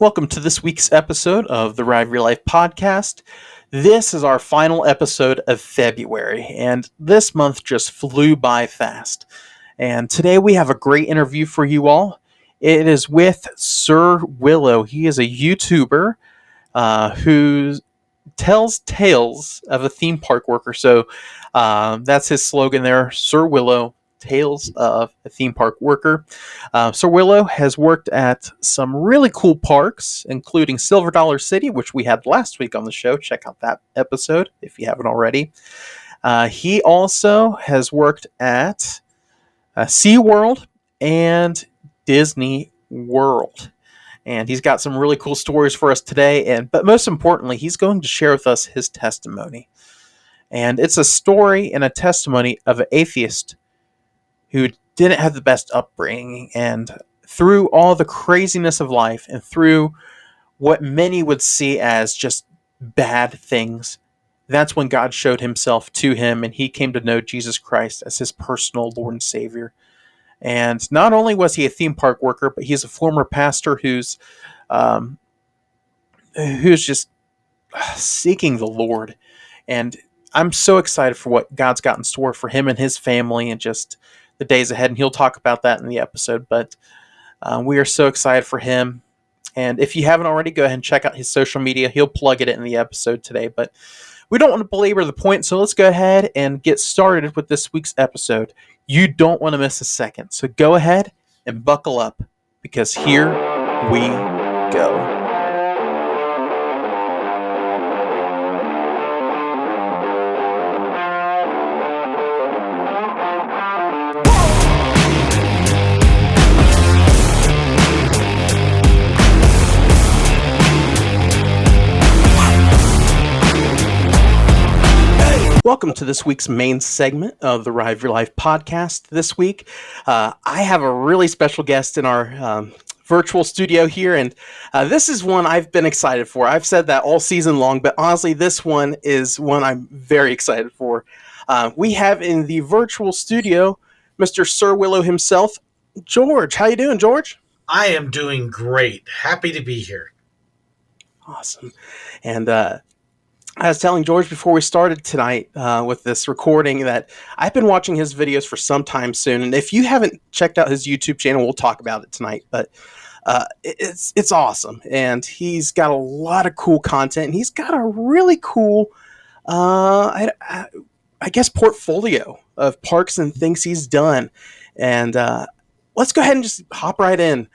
Welcome to this week's episode of the Ride Your Life podcast. This is our final episode of February, and this month just flew by fast. And today we have a great interview for you all. It is with Sir Willow. He is a YouTuber who tells tales of a theme park worker. So that's his slogan there, Sir Willow, Tales of a Theme Park Worker. Sir Willow has worked at some really cool parks, including Silver Dollar City, which we had last week on the show. Check out that episode if you haven't already. He also has worked at SeaWorld and Disney World. And he's got some really cool stories for us today. But most importantly, he's going to share with us his testimony. And it's a story and a testimony of an atheist who didn't have the best upbringing, and through all the craziness of life and through what many would see as just bad things, that's when God showed himself to him, and he came to know Jesus Christ as his personal Lord and Savior. And not only was he a theme park worker, but he's a former pastor who's just seeking the Lord. And I'm so excited for what God's got in store for him and his family and just the days ahead, and he'll talk about that in the episode. But we are so excited for him. And if you haven't already, go ahead and check out his social media. He'll plug it in the episode today. But we don't want to belabor the point, so let's go ahead and get started with this week's episode. You don't want to miss a second. So go ahead and buckle up, because here we go. Welcome to this week's main segment of the Ride Your Life podcast. This week, I have a really special guest in our virtual studio here, and this is one I've been excited for. I've said that all season long, but honestly, this one is one I'm very excited for. We have in the virtual studio Mr. Sir Willow himself, George. How you doing, George? I am doing great. Happy to be here. Awesome. And I was telling George before we started tonight with this recording that I've been watching his videos for some time soon. And if you haven't checked out his YouTube channel, we'll talk about it tonight. But it's awesome. And he's got a lot of cool content. And he's got a really cool, I guess, portfolio of parks and things he's done. And let's go ahead and just hop right in.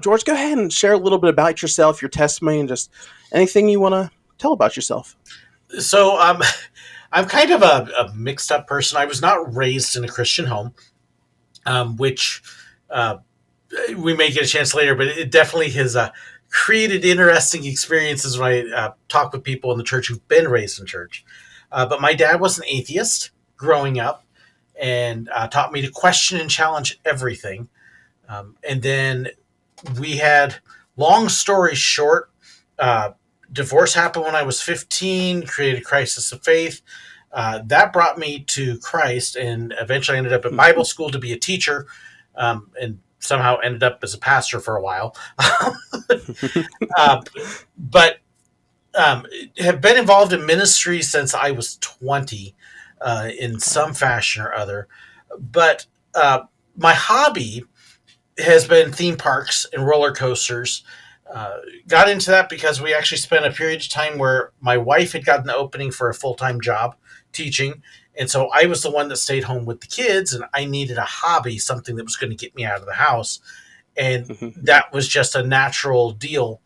George, go ahead and share a little bit about yourself, your testimony, and just anything you want to tell about yourself. So I'm kind of a mixed up person. I was not raised in a Christian home, which we may get a chance later, but it definitely has created interesting experiences when I talk with people in the church who've been raised in church. But my dad was an atheist growing up and taught me to question and challenge everything. And then we had, long story short, divorce happened when I was 15, created a crisis of faith. That brought me to Christ, and eventually ended up in Bible school to be a teacher, and somehow ended up as a pastor for a while. But have been involved in ministry since I was 20 in some fashion or other. But my hobby has been theme parks and roller coasters. Got into that because we actually spent a period of time where my wife had gotten the opening for a full-time job teaching. And so I was the one that stayed home with the kids, and I needed a hobby, something that was going to get me out of the house. And that was just a natural deal.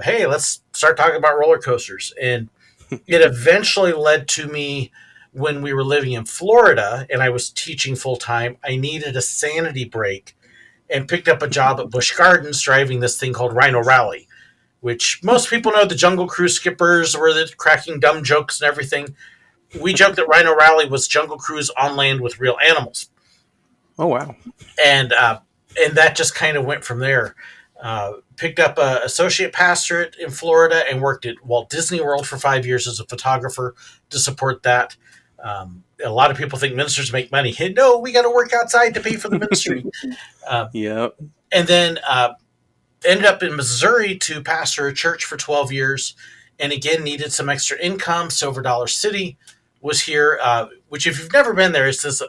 Hey, let's start talking about roller coasters. And it eventually led to me, when we were living in Florida and I was teaching full-time, I needed a sanity break, and picked up a job at Busch Gardens driving this thing called Rhino Rally, which most people know the Jungle Cruise skippers were the cracking dumb jokes and everything. We joked that Rhino Rally was Jungle Cruise on land with real animals. Oh, wow. And that just kind of went from there. Picked up an associate pastorate in Florida and worked at Walt Disney World for 5 years as a photographer to support that. A lot of people think ministers make money. Hey, no, we got to work outside to pay for the ministry. Yep. And then ended up in Missouri to pastor a church for 12 years, and again needed some extra income. Silver Dollar City was here, which if you've never been there, is this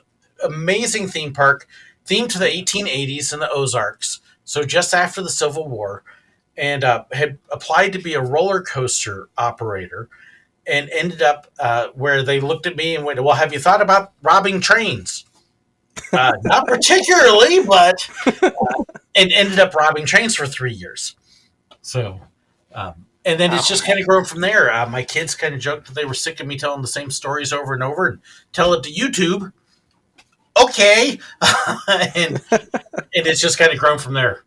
amazing theme park themed to the 1880s in the Ozarks. So just after the Civil War, and had applied to be a roller coaster operator, and ended up where they looked at me and went, "Well, have you thought about robbing trains?" Not particularly, but and ended up robbing trains for 3 years. So, and then it's just kind of grown from there. My kids kind of joked that they were sick of me telling the same stories over and over and tell it to YouTube. Okay, and it's just kind of grown from there.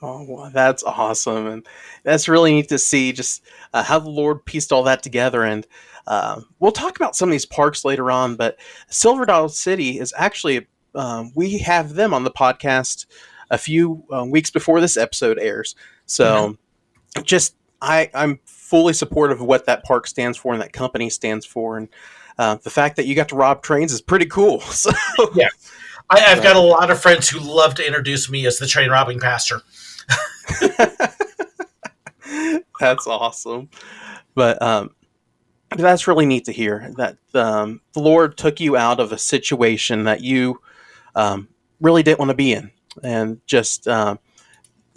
Oh, well, that's awesome, and that's really neat to see just how the Lord pieced all that together. And we'll talk about some of these parks later on, but Silver Dollar City is actually we have them on the podcast a few weeks before this episode airs. So, just I'm fully supportive of what that park stands for and that company stands for, and the fact that you got to rob trains is pretty cool. So, yeah. I've got a lot of friends who love to introduce me as the train robbing pastor. That's awesome. But that's really neat to hear that the Lord took you out of a situation that you really didn't want to be in. And just the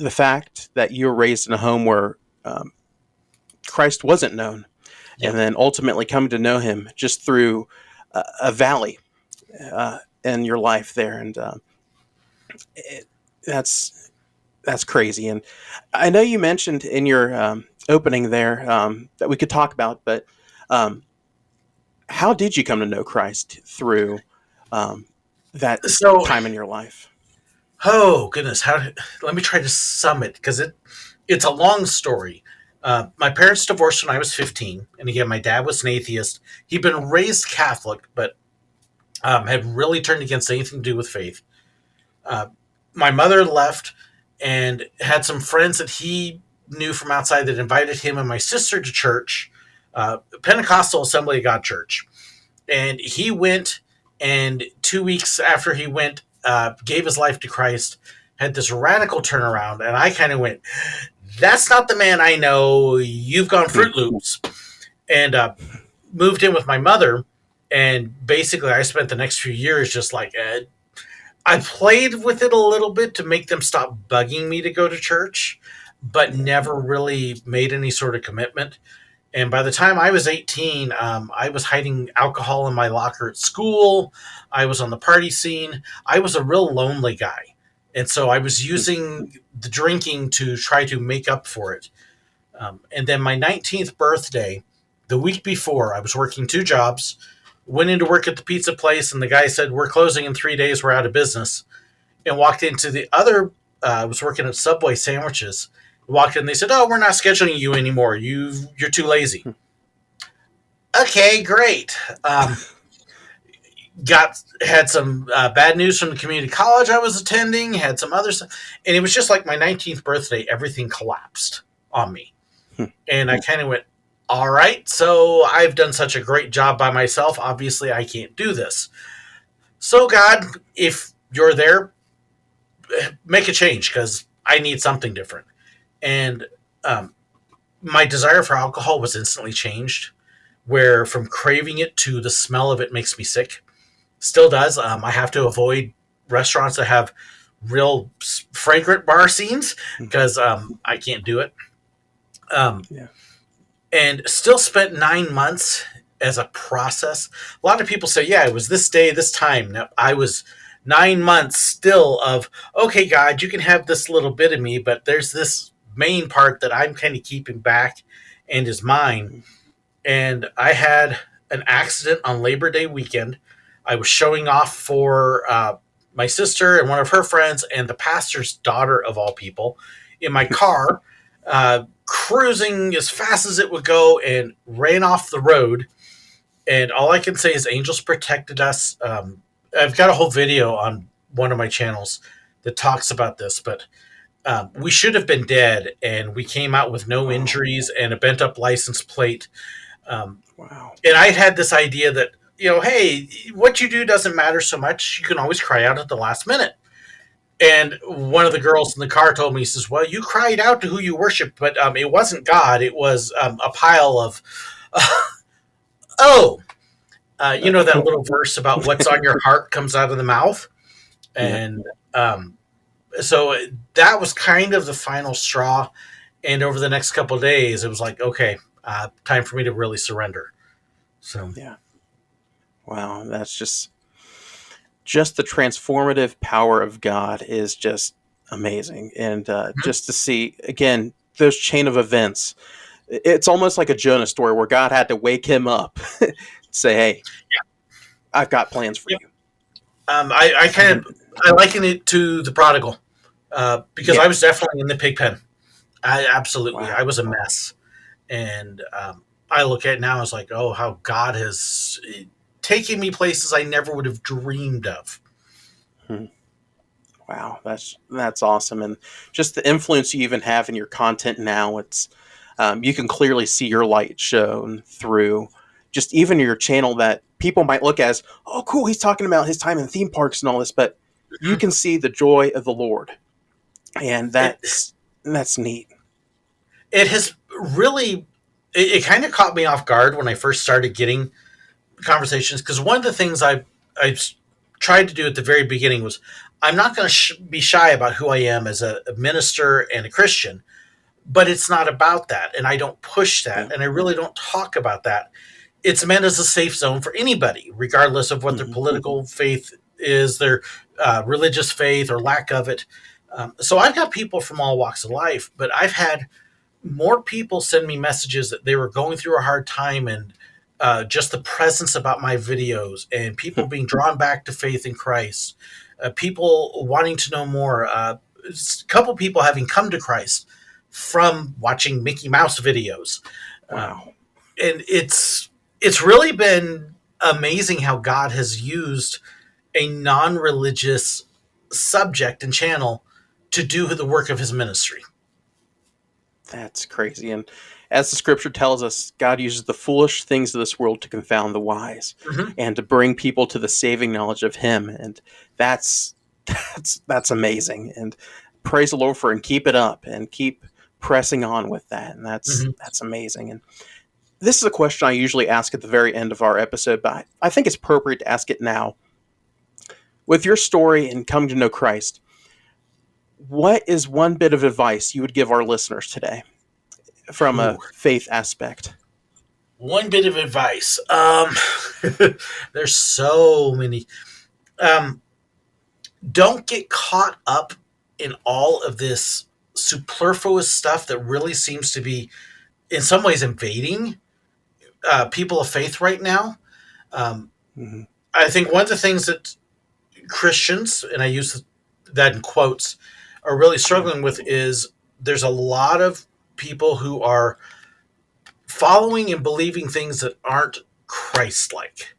fact that you were raised in a home where Christ wasn't known, and then ultimately coming to know him just through a valley in your life there. And that's crazy. And I know you mentioned in your opening there that we could talk about, but how did you come to know Christ through that time in your life? Oh goodness, let me try to sum it, because it's a long story. My parents divorced when I was 15, and again, my dad was an atheist. He'd been raised Catholic, but had really turned against anything to do with faith. My mother left and had some friends that he knew from outside that invited him and my sister to church, Pentecostal Assembly of God Church. And he went, and 2 weeks after he went, gave his life to Christ, had this radical turnaround. And I kind of went, "That's not the man I know. You've gone Fruit Loops." And moved in with my mother. And basically, I spent the next few years just like, I played with it a little bit to make them stop bugging me to go to church, but never really made any sort of commitment. And by the time I was 18, I was hiding alcohol in my locker at school. I was on the party scene. I was a real lonely guy. And so I was using the drinking to try to make up for it. And then my 19th birthday, the week before, I was working 2 jobs, went into work at the pizza place, and the guy said, "We're closing in 3 days. We're out of business." And walked into the other, I was working at Subway sandwiches. Walked in, they said, "Oh, we're not scheduling you anymore. You're too lazy." Okay, great. Had some bad news from the community college I was attending, had some other stuff, and it was just like my 19th birthday, everything collapsed on me. And I kind of went, all right, so I've done such a great job by myself. Obviously, I can't do this. So, God, if you're there, make a change, because I need something different. And my desire for alcohol was instantly changed, where from craving it to the smell of it makes me sick. Still does. I have to avoid restaurants that have real fragrant bar scenes, because I can't do it. And still spent 9 months as a process. A lot of people say, yeah, it was this day, this time. Now, I was 9 months still of, okay, God, you can have this little bit of me, but there's this main part that I'm kind of keeping back and is mine. And I had an accident on Labor Day weekend. I was showing off for my sister and one of her friends and the pastor's daughter, of all people, in my car, cruising as fast as it would go, and ran off the road. And all I can say is angels protected us. I've got a whole video on one of my channels that talks about this, but we should have been dead, and we came out with no injuries and a bent up license plate. Wow. And I had this idea that, hey, what you do doesn't matter so much. You can always cry out at the last minute. And one of the girls in the car told me, he says, "Well, you cried out to who you worship, but it wasn't God. It was a pile of oh, you know that little verse about what's on your heart comes out of the mouth." Yep. And so that was kind of the final straw. And over the next couple of days, it was like, okay, time for me to really surrender. So Yeah. Wow. That's just the transformative power of God is just amazing. And just to see, again, those chain of events, it's almost like a Jonah story where God had to wake him up, say, hey, I've got plans for yeah. you. I kind And of I liken it to the prodigal because I yeah, was definitely in the pig pen. I absolutely wow. I was a mess, and I look at it now as like, oh, how God has taken me places I never would have dreamed of. Hmm. Wow, that's awesome, and just the influence you even have in your content now. It's you can clearly see your light shown through just even your channel that people might look as, oh, cool, he's talking about his time in theme parks and all this, but you can see the joy of the Lord, and It that's neat. it has really it kind of caught me off guard when I first started getting conversations because one of the things I tried to do at the very beginning was I'm not going to be shy about who I am as a minister and a Christian, but it's not about that, and I don't push Yeah. that, and I really don't talk about that. It's meant as a safe zone for anybody, regardless of what their Hmm. political faith is, their religious faith or lack of it. So I've got people from all walks of life, but I've had more people send me messages that they were going through a hard time and just the presence about my videos and people being drawn back to faith in Christ, people wanting to know more, a couple people having come to Christ from watching Mickey Mouse videos. Wow. And it's really been amazing how God has used a non-religious subject and channel to do the work of his ministry. That's crazy. And as the scripture tells us, God uses the foolish things of this world to confound the wise Mm-hmm. and to bring people to the saving knowledge of him. And that's that's amazing. And praise the Lord for it and keep it up and keep pressing on with that. And Mm-hmm. that's amazing. And this is a question I usually ask at the very end of our episode, but I think it's appropriate to ask it now. With your story and coming to know Christ, what is one bit of advice you would give our listeners today from Ooh, a faith aspect? one bit of advice. There's so many. Um, don't get caught up in all of this superfluous stuff that really seems to be, in some ways, invading people of faith right now. Um, Mhm. I think one of the things that Christians, and I use that in quotes, are really Yeah. struggling with is there's a lot of people who are following and believing things that aren't Christ-like,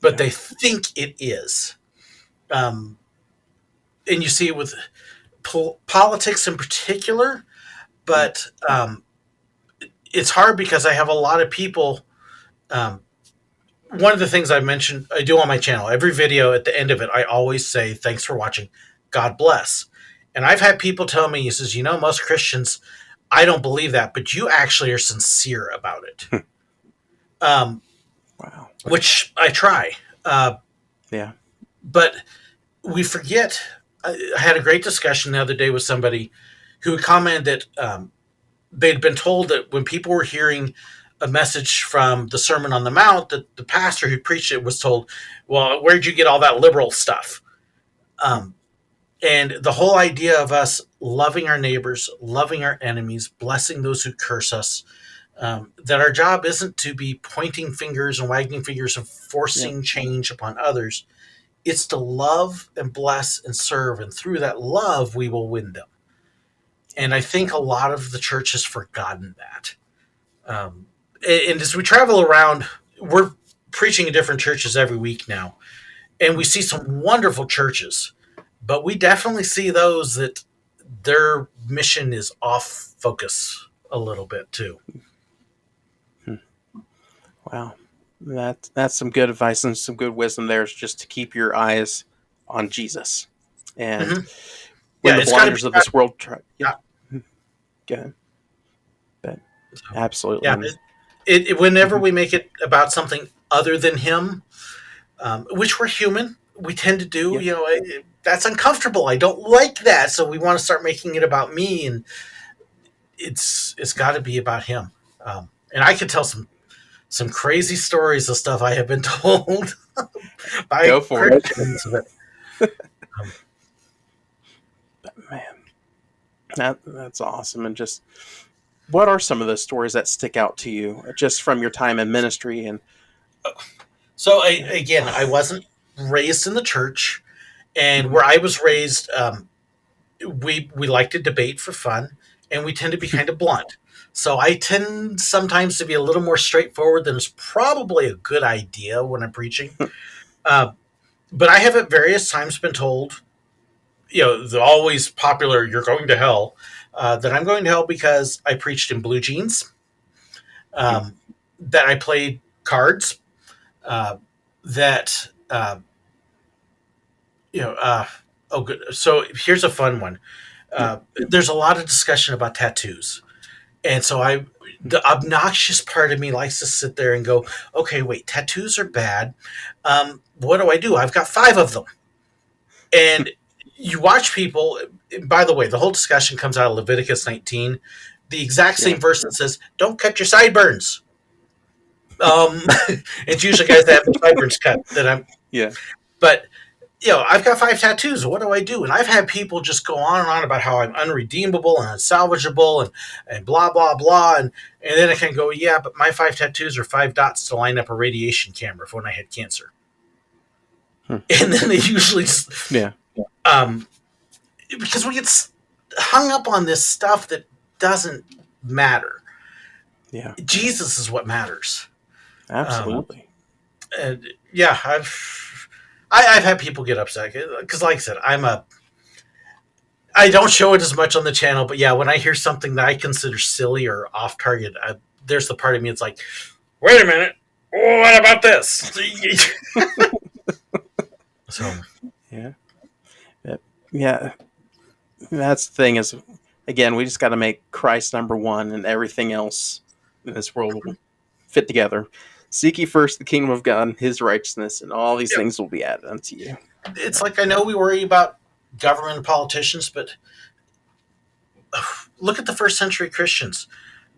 but Yeah. they think it is. Um, and you see it with politics in particular, Yeah. but it's hard because I have a lot of people. Um, One of the things I mentioned, I do on my channel, every video at the end of it, I always say, thanks for watching. God bless. And I've had people tell me, he says, most Christians, I don't believe that, but you actually are sincere about it. Um, Wow. which I try. Yeah. But we forget. I had a great discussion the other day with somebody who commented that they'd been told that when people were hearing a message from the Sermon on the Mount, that the pastor who preached it was told, "Well, where'd you get all that liberal stuff?" Um, and the whole idea of us loving our neighbors, loving our enemies, blessing those who curse us, that our job isn't to be pointing fingers and wagging fingers and Yeah. forcing change upon others. It's to love and bless and serve, and through that love, we will win them. Yeah. And I think a lot of the church has forgotten that. Um, and as we travel around, we're preaching in different churches every week now, and we see some wonderful churches, but we definitely see those that their mission is off focus a little bit too. Hmm. Wow. That's some good advice and some good wisdom there is just to keep your eyes on Jesus. And Mm-hmm. when Yeah, the it's got to be blinders of about this world try. Yeah, God. go ahead. But So, absolutely. yeah, And, whenever mhm, we make it about something other than him, which we're human, we tend to do. yeah, That's uncomfortable. I don't like that, so we want to start making it about me, and it's got to be about him. And I could tell some crazy stories of stuff I have been told by go for it. Christians. But um, Man, that's awesome. And just what are some of those stories that stick out to you just from your time in ministry? And so yeah, again, I wasn't raised in the church, and mhm. where I was raised, we like to debate for fun, and we tend to be kind of blunt. So I tend sometimes to be a little more straightforward than is probably a good idea when I'm preaching. Uh, but I have at various times been told, the always popular "you're going to hell," that I'm going to hell because I preached in blue jeans, um, that I played cards, uh, that you know. Oh, good. So here's a fun one. Yeah, There's a lot of discussion about tattoos. And so the obnoxious part of me likes to sit there and go, okay, wait, tattoos are bad. What do? I've got 5 of them. And you watch people, by the way, the whole discussion comes out of Leviticus 19, the exact yeah, same verse that says, don't cut your sideburns. Um, it's usually guys that have their sideburns cut yeah. but I've got 5 tattoos. What do? And I've had people just go on and on about how I'm unredeemable and unsalvageable and blah, blah, blah. And then I can go, yeah, but my 5 tattoos are 5 dots to line up a radiation camera for when I had cancer. Hmm. And then they usually just, Yeah, um, because we get hung up on this stuff that doesn't matter. yeah, Jesus is what matters. Um, absolutely. and yeah, I've had people get upset because, like I said, I don't show it as much on the channel, but yeah, when I hear something that I consider silly or off target, there's the part of me that's like, wait a minute, what about this? So Yeah, yeah, yeah. That's the thing is, again, we just got to make Christ number one, and everything else in this world will fit together. Seek ye first the kingdom of God and His righteousness, and all these yeah, things will be added unto you. it's like I know we worry about government and politicians, but look at the first century Christians.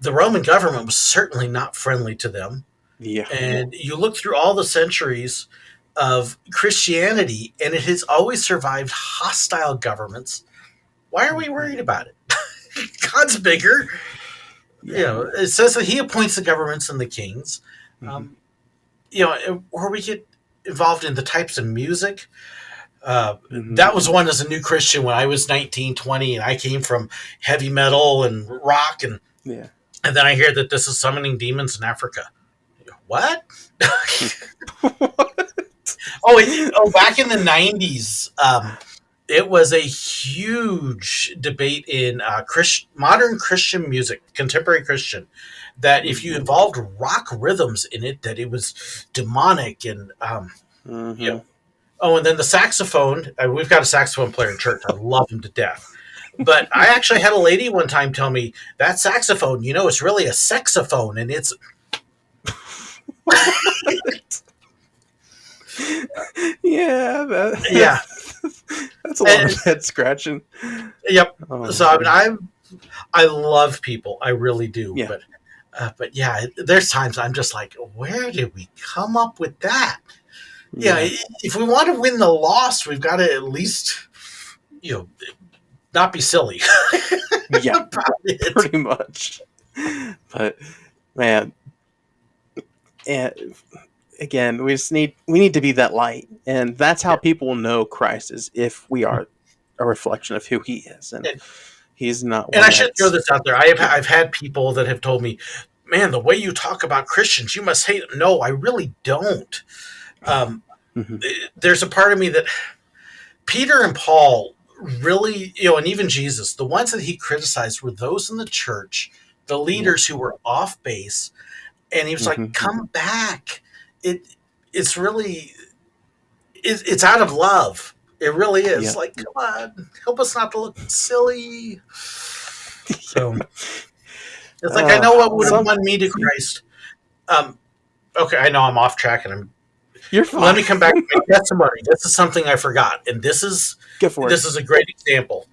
The Roman government was certainly not friendly to them. Yeah, And you look through all the centuries of Christianity, and it has always survived hostile governments. Why are we worried about it? God's bigger. yeah, It says that He appoints the governments and the kings. hmm Um, where we get involved in the types of music. hmm That was one as a new Christian when I was 19, 20, and I came from heavy metal and rock, yeah. and then I hear that this is summoning demons in Africa. What? Back in the 90s, it was a huge debate in modern Christian music, contemporary Christian, that if you hmm involved rock rhythms in it, that it was demonic and you hmm know. Oh, and then the saxophone. We've got a saxophone player in church. I love him to death. But I actually had a lady one time tell me that saxophone, it's really a sexophone, and it's Yeah, yeah, that's a lot and, of head scratching. yep. Oh So I mean, man, I love people, I really do, yeah, but yeah, there's times I'm just like, where did we come up with that? Yeah, yeah, if we want to win the loss, we've got to at least, you know, not be silly yeah, about it. pretty much. But man, and again, we need to be that light, and that's how Yeah. people will know Christ is if we are a reflection of who He is, and And, He's not and I one should throw that's this out there. I've had people that have told me, "Man, the way you talk about Christians, you must hate them." No, I really don't. Um, Mhm, there's a part of me that Peter and Paul really, and even Jesus, the ones that he criticized were those in the church, the yeah, leaders who were off base, and he was like, hmm "Come back." It it's really it's out of love. It really is. Yeah. Like, come on, help us not to look silly. So it's like I know what would have Some won me to Christ. Um, okay, I know I'm off track, and I'm. You're Let fine. me come back to my testimony. This is something I forgot, and Go for it. this is a great example.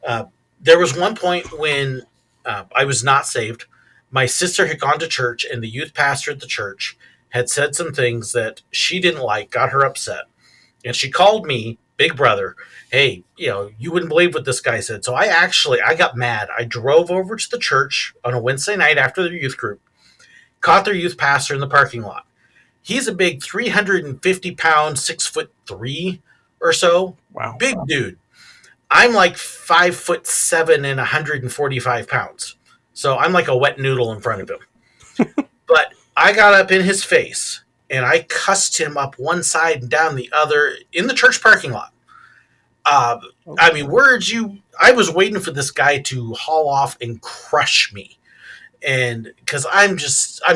Uh, there was one point when I was not saved. My sister had gone to church, and the youth pastor at the church had said some things that she didn't like, got her upset, and she called me, big brother. Hey, you wouldn't believe what this guy said. So I got mad. I drove over to the church on a Wednesday night after their youth group, caught their youth pastor in the parking lot. He's a big 350 pound, 6'3" or so, Wow. big dude. I'm like 5'7" and 145 pounds. So I'm like a wet noodle in front of him. But I got up in his face and I cussed him up one side and down the other in the church parking lot. Uh, I mean, I was waiting for this guy to haul off and crush me. And because I'm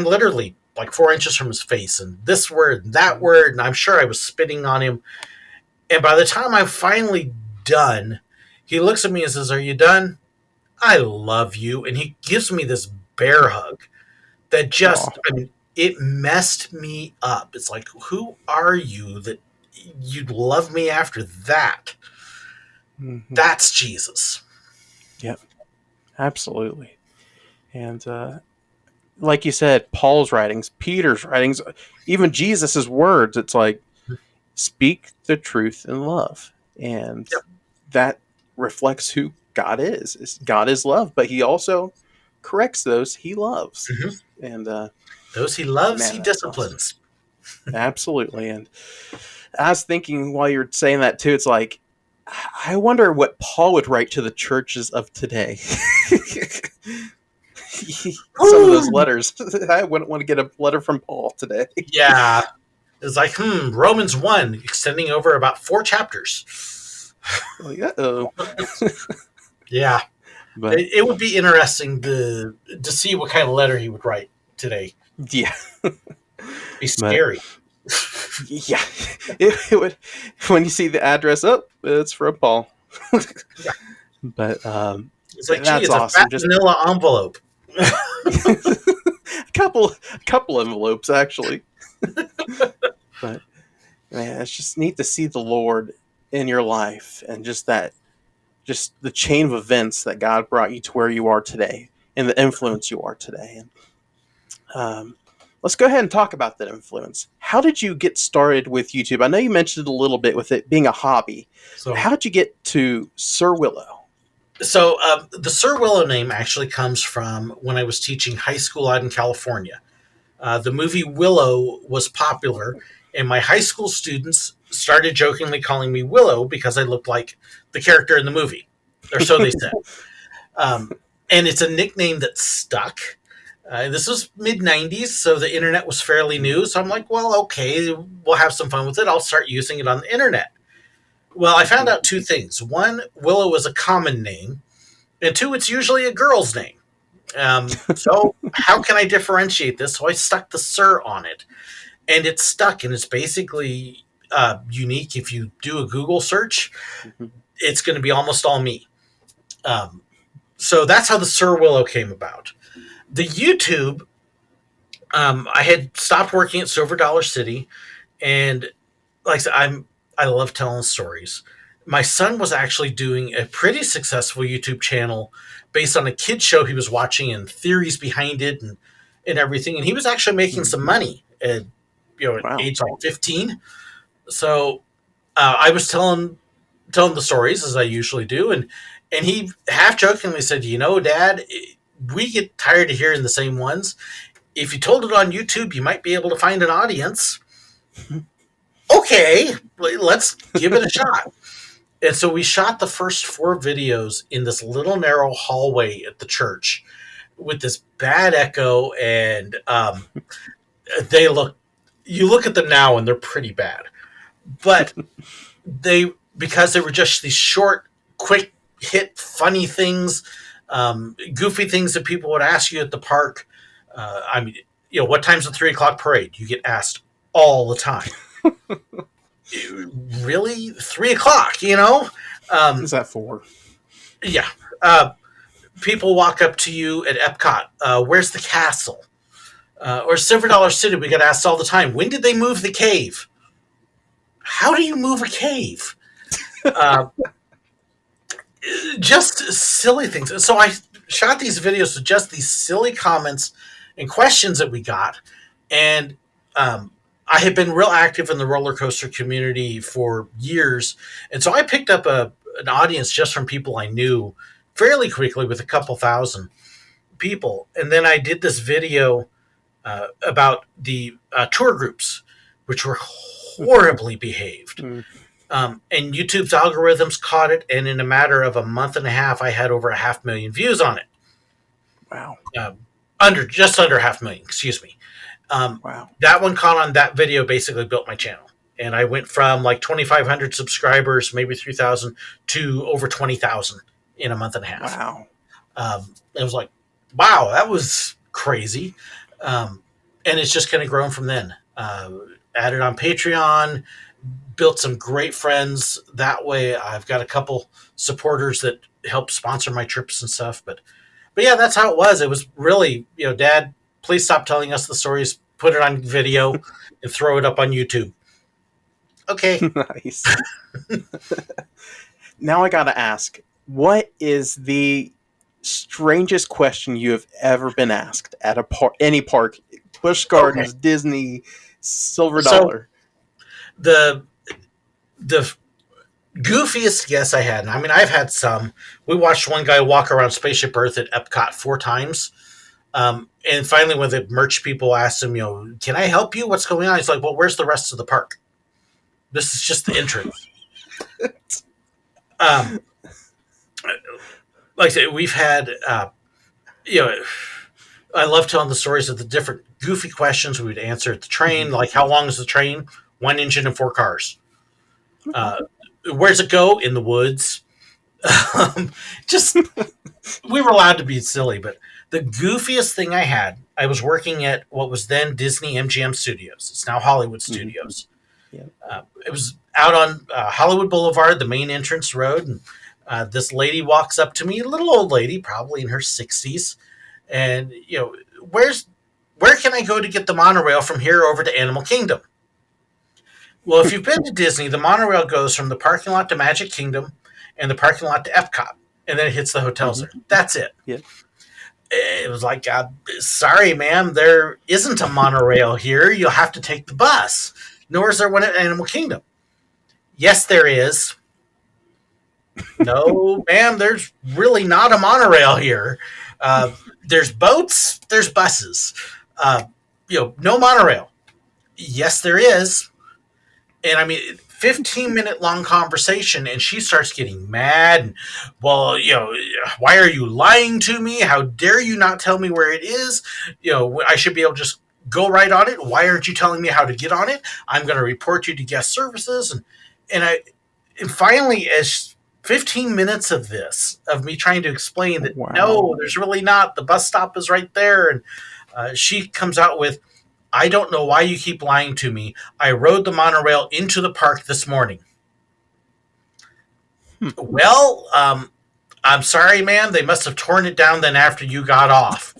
literally like 4 inches from his face, and this word, and that word, and I'm sure I was spitting on him. And by the time I'm finally done, he looks at me and says, "Are you done? I love you." And he gives me this bear hug that Aw. I mean, it messed me up. It's like, who are you that you'd love me after that? Mm-hmm. That's Jesus. Yep. Absolutely. And like you said, Paul's writings, Peter's writings, even Jesus's words, it's like speak the truth in love. And Yep. that reflects who God is. God is love, but he also corrects those he loves. Mm-hmm. And Those he loves, man, he that's awesome. disciplines. Absolutely. And I was thinking while you're saying that too, it's like, I wonder what Paul would write to the churches of today. Some of those letters. I wouldn't want to get a letter from Paul today. Yeah. It's like, Romans 1, extending over about 4 chapters. Like, uh-oh. Yeah. But It would be interesting to see what kind of letter he would write today. yeah. It'd be But scary. yeah. It would, when you see the address up, it's from Paul. But It's like, gee, that's it's awesome. a fat vanilla envelope. a couple envelopes actually. But man, it's just neat to see the Lord in your life and just the chain of events that God brought you to where you are today and the influence you are today. And let's go ahead and talk about that influence. How did you get started with YouTube? I know you mentioned a little bit with it being a hobby. So, How did you get to Sir Willow? so the Sir Willow name actually comes from when I was teaching high school out in California. The movie Willow was popular, and my high school students started jokingly calling me Willow because I looked like the character in the movie, or so they said. And it's a nickname that stuck. This was mid 90s, so the internet was fairly new. So I'm like, well, okay, we'll have some fun with it. I'll start using it on the internet. Well, I found out 2 things. One, Willow is a common name, and 2, it's usually a girl's name. So how can I differentiate this? So I stuck the Sir on it, and it's stuck, and it's basically unique. If you do a Google search, it's going to be almost all me. So that's how the Sir Willow came about. The YouTube, I had stopped working at Silver Dollar City, and like I said, I love telling stories. My son was actually doing a pretty successful YouTube channel based on a kid show he was watching and theories behind it and everything. And he was actually making some money at Wow. age like 15. So I was telling the stories as I usually do, and he half jokingly said, Dad, we get tired of hearing the same ones. If you told it on YouTube, you might be able to find an audience. Okay, let's give it a shot. And so we shot the first 4 videos in this little narrow hallway at the church with this bad echo, and you look at them now and they're pretty bad. But because they were just these short, quick hit, funny things, goofy things that people would ask you at the park. What time's the 3 o'clock parade? You get asked all the time. really 3 o'clock, you know? Is that for? Yeah. People walk up to you at Epcot. Where's the castle? Or Silver Dollar City, we get asked all the time, when did they move the cave? How do you move a cave? Uh, just silly things. So I shot these videos with just these silly comments and questions that we got. And I had been real active in the roller coaster community for years. And so I picked up an audience just from people I knew fairly quickly with a couple thousand people. And then I did this video about the tour groups, which were horribly behaved. Mm. And YouTube's algorithms caught it, and in a matter of a month and a half, I had over 500,000 views on it. Wow. Just under 500,000, excuse me. Wow. That one caught on. That video basically built my channel. And I went from like 2,500 subscribers, maybe 3,000, to over 20,000 in a month and a half. Wow. It was like, wow, that was crazy. And it's just kind of grown from then. Added on Patreon, built some great friends that way. I've got a couple supporters that help sponsor my trips and stuff. But yeah, that's how it was. It was really, Dad, please stop telling us the stories, put it on video, and throw it up on YouTube. Okay. Nice. Now I gotta ask, what is the strangest question you have ever been asked at any park? Busch Gardens, okay. Disney, Silver Dollar. So the goofiest guess I had, and I mean, I've had some. We watched one guy walk around Spaceship Earth at Epcot 4 times. And finally, when the merch people asked him, can I help you? What's going on? He's like, well, where's the rest of the park? This is just the entrance. Like I said, we've had, I love telling the stories of the different goofy questions we would answer at the train, like how long is the train? 1 engine and 4 cars. Where's it go? In the woods. Just, we were allowed to be silly, but the goofiest thing I had, I was working at what was then Disney MGM Studios. It's now Hollywood Studios. Yeah. It was out on Hollywood Boulevard, the main entrance road, and this lady walks up to me, a little old lady, probably in her 60s, and where can I go to get the monorail from here over to Animal Kingdom? Well, if you've been to Disney, the monorail goes from the parking lot to Magic Kingdom and the parking lot to Epcot, and then it hits the hotels there. That's it. Yeah. It was like, sorry, ma'am, there isn't a monorail here. You'll have to take the bus. Nor is there one at Animal Kingdom. Yes, there is. No, ma'am, there's really not a monorail here. There's boats, there's buses. No monorail. Yes, there is. And I mean, 15-minute long conversation, and she starts getting mad. And, well, why are you lying to me? How dare you not tell me where it is? I should be able to just go right on it. Why aren't you telling me how to get on it? I'm going to report you to guest services. And finally, as 15 minutes of me trying to explain that, no, there's really not. The bus stop is right there. And she comes out with, I don't know why you keep lying to me. I rode the monorail into the park this morning. Well, I'm sorry, ma'am. They must have torn it down then after you got off.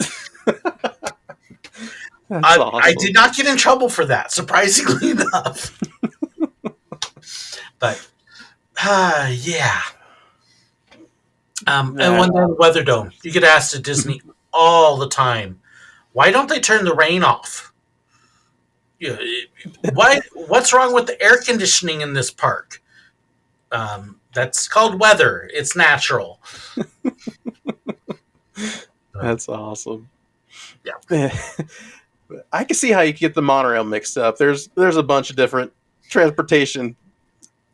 Awesome. I did not get in trouble for that, surprisingly enough. But, yeah. And one day, Weather Dome. You get asked at Disney all the time, why don't they turn the rain off? What's wrong with the air conditioning in this park? That's called weather. It's natural. That's awesome. Yeah. I can see how you get the monorail mixed up. There's a bunch of different transportation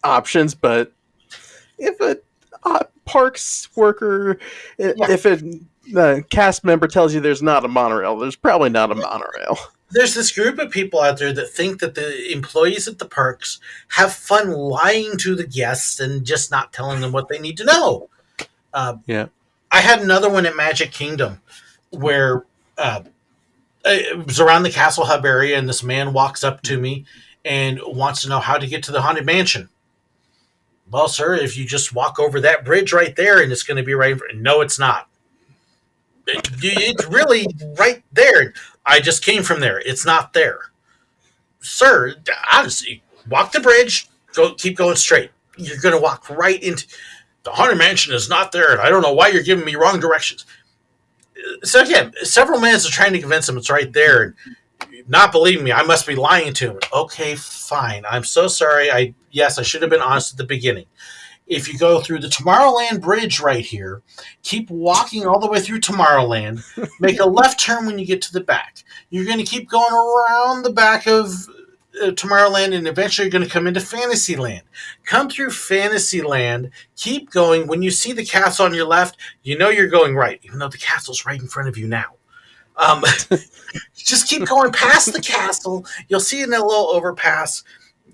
options, but if a parks worker, if the cast member tells you there's not a monorail, there's probably not a monorail. There's this group of people out there that think that the employees at the parks have fun lying to the guests and just not telling them what they need to know. Yeah. I had another one at Magic Kingdom where it was around the Castle Hub area, and this man walks up to me, and wants to know how to get to the Haunted Mansion. Well, sir, if you just walk over that bridge right there, and it's going to be right. No, it's not. It's really right there. I just came from there. It's not there, sir. Honestly, walk the bridge. Go, keep going straight. You're going to walk right into the Haunted Mansion. Is not there, and I don't know why you're giving me wrong directions. So again, several minutes of trying to convince him it's right there, and not believing me. I must be lying to him. Okay, fine. I'm so sorry. I should have been honest at the beginning. If you go through the Tomorrowland Bridge right here, keep walking all the way through Tomorrowland, make a left turn when you get to the back. You're going to keep going around the back of Tomorrowland, and eventually you're going to come into Fantasyland. Come through Fantasyland, keep going. When you see the castle on your left, you know you're going right, even though the castle's right in front of you now. Um, just keep going past the castle. You'll see in that little overpass.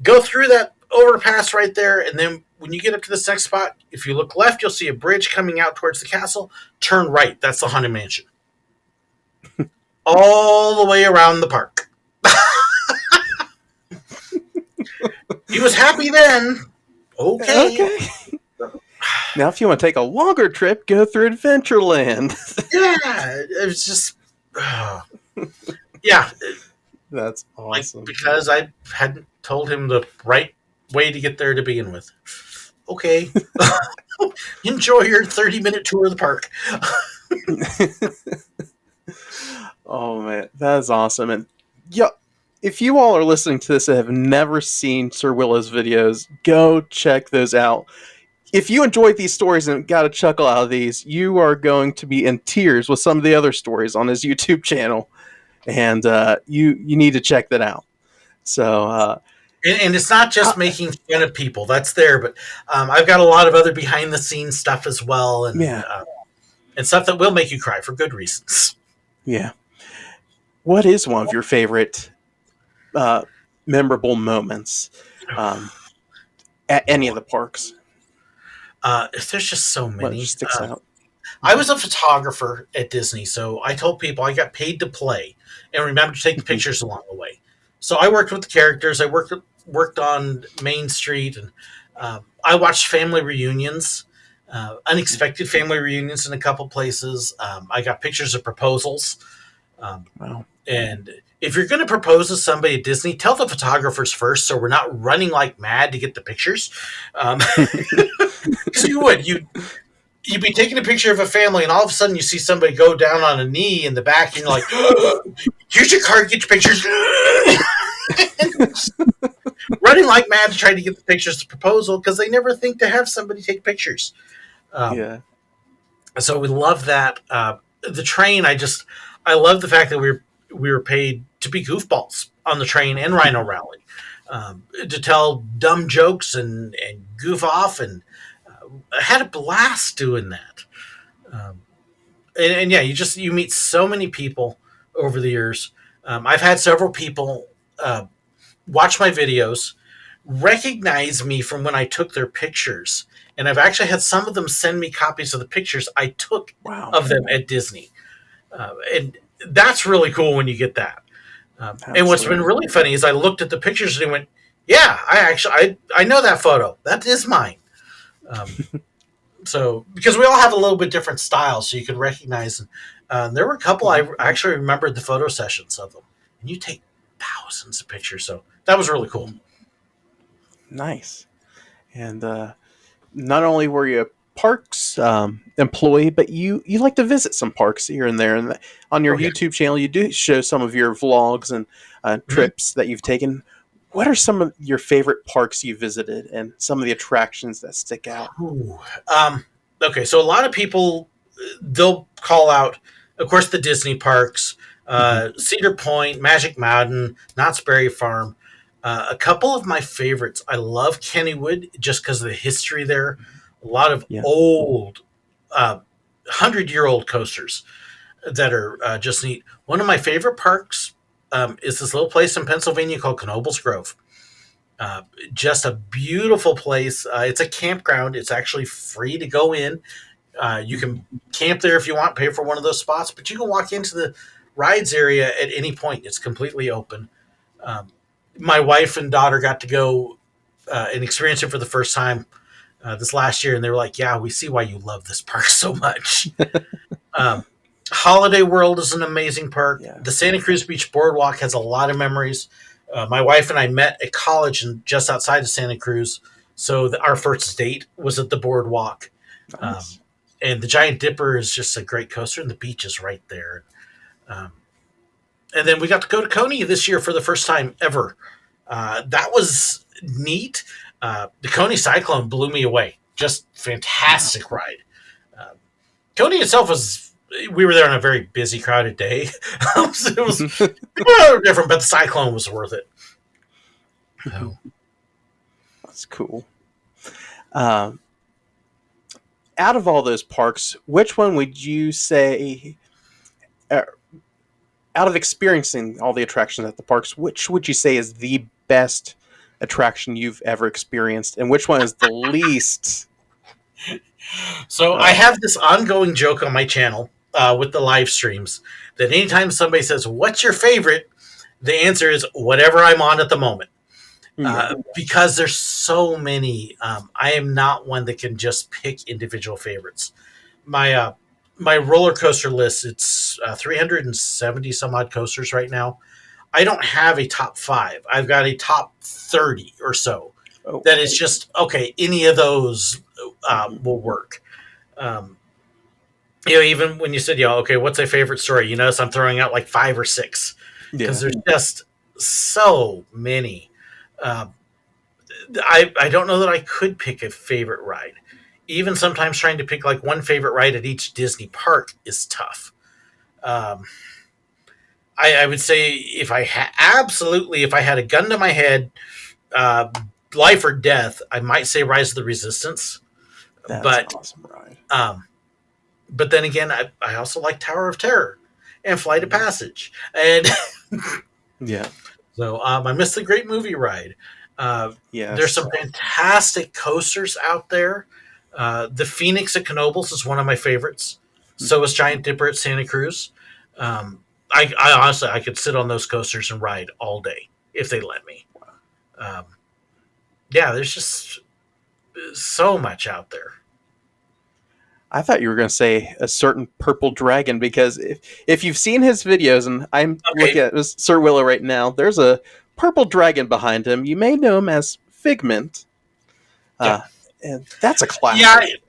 Go through that overpass right there, and then when you get up to this next spot, if you look left, you'll see a bridge coming out towards the castle. Turn right. That's the Haunted Mansion. All the way around the park. He was happy then. Okay. Now, if you want to take a longer trip, go through Adventureland. Yeah, it was just... yeah. That's awesome. Like, because I hadn't told him the right way to get there to begin with. Okay. Enjoy your 30-minute tour of the park. Oh, man. That is awesome. And yeah, if you all are listening to this and have never seen Sir Willow's videos, go check those out. If you enjoyed these stories and got a chuckle out of these, you are going to be in tears with some of the other stories on his YouTube channel. And you need to check that out. So... And it's not just making fun of people. That's there, but I've got a lot of other behind-the-scenes stuff as well, and stuff that will make you cry for good reasons. Yeah. What is one of your favorite memorable moments at any of the parks? There's just so many. What sticks out? I was a photographer at Disney, so I told people I got paid to play and remember to take the pictures along the way. So I worked with the characters. I worked on Main Street, and I watched family reunions, unexpected family reunions in a couple places. I got pictures of proposals. Wow. And if you're going to propose to somebody at Disney, tell the photographers first so we're not running like mad to get the pictures. Because you'd be taking a picture of a family, and all of a sudden you see somebody go down on a knee in the back, and you're like, here's your card, get your pictures. Running like mad to try to get the pictures to proposal because they never think to have somebody take pictures. So we love that. The train, I love the fact that we were paid to be goofballs on the train and Rhino Rally, to tell dumb jokes and goof off, and I had a blast doing that. And yeah, you meet so many people over the years. I've had several people watch my videos, recognize me from when I took their pictures, and I've actually had some of them send me copies of the pictures I took of them at Disney. And that's really cool when you get that. And what's been really funny is I looked at the pictures and went, yeah, I know that photo. That is mine. So, because we all have a little bit different styles, so you could recognize. There were a couple I actually remembered the photo sessions of them. And you take thousands of pictures, so that was really cool. Nice. And not only were you a parks employee, but you like to visit some parks here and there. And on your YouTube channel, you do show some of your vlogs and trips that you've taken. What are some of your favorite parks you visited and some of the attractions that stick out? Okay, so a lot of people, they'll call out, of course, the Disney parks, Cedar Point, Magic Mountain, Knott's Berry Farm. A couple of my favorites. I love Kennywood just because of the history there. A lot of old, 100-year-old coasters that are just neat. One of my favorite parks is this little place in Pennsylvania called Knoebels Grove. Just a beautiful place. It's a campground. It's actually free to go in. You can camp there if you want, pay for one of those spots, but you can walk into the rides area at any point. It's completely open. My wife and daughter got to go and experience it for the first time this last year, and they were like, "Yeah, we see why you love this park so much." Um, Holiday World is an amazing park. Yeah. The Santa Cruz Beach Boardwalk has a lot of memories. My wife and I met at college just outside of Santa Cruz, so our first date was at the boardwalk. Um, Nice. and the Giant Dipper is just a great coaster, and the beach is right there. Um, and then we got to go to Coney this year for the first time ever. That was neat. The Coney Cyclone blew me away. Just fantastic ride. Uh, Coney itself was. We were there on a very busy, crowded day. It was different, but the Cyclone was worth it. So, That's cool. Um, Out of all those parks, which one would you say, uh, out of experiencing all the attractions at the parks, which would you say is the best attraction you've ever experienced, and which one is the least? so I Uh, have this ongoing joke on my channel with the live streams that anytime somebody says, "What's your favorite?" the answer is whatever I'm on at the moment. yeah, Because there's so many. I am not one that can just pick individual favorites. My roller coaster list, it's 370 some odd coasters right now. I don't have a top five. I've got a top 30 or so. oh, That is just okay. Any of those will work. Um, even when you said, okay, what's a favorite story? You notice I'm throwing out like five or six because yeah, there's just so many. Um, I don't know that I could pick a favorite ride. Even sometimes trying to pick like one favorite ride at each Disney park is tough. Um, I would say if I had a gun to my head, uh, life or death, I might say Rise of the Resistance. that's an But awesome ride. um, but then again, I also like Tower of Terror and Flight of Mhm. Passage, and Yeah, so I missed the Great Movie Ride. Uh, there's yes, some fantastic coasters out there. The Phoenix at Knoebels is one of my favorites. So is Giant Dipper at Santa Cruz. I honestly I could sit on those coasters and ride all day if they let me. Um, yeah, there's just so much out there. I thought you were going to say a certain purple dragon, because if you've seen his videos, and I'm looking Okay, at Sir Willow right now, there's a purple dragon behind him. You may know him as Figment, yeah, uh, and that's a yeah. classic.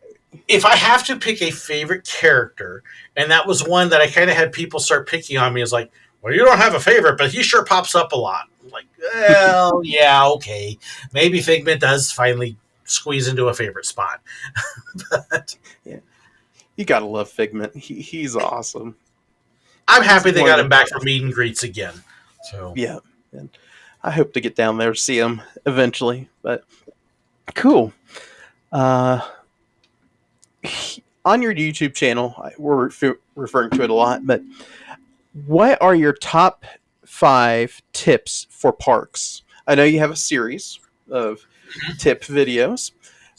If I have to pick a favorite character, and that was one that I kind of had people start picking on me, is like, well, you don't have a favorite, but he sure pops up a lot. I'm like, well, yeah, okay, maybe Figment does finally squeeze into a favorite spot. But Yeah, you gotta love Figment. He's awesome. I'm He's happy they one of got the him back for best. meet and greets again. So Yeah, and I hope to get down there to see him eventually. But cool. Uh, on your YouTube channel, we're referring to it a lot, but what are your top 5 tips for parks? I know you have a series of tip videos.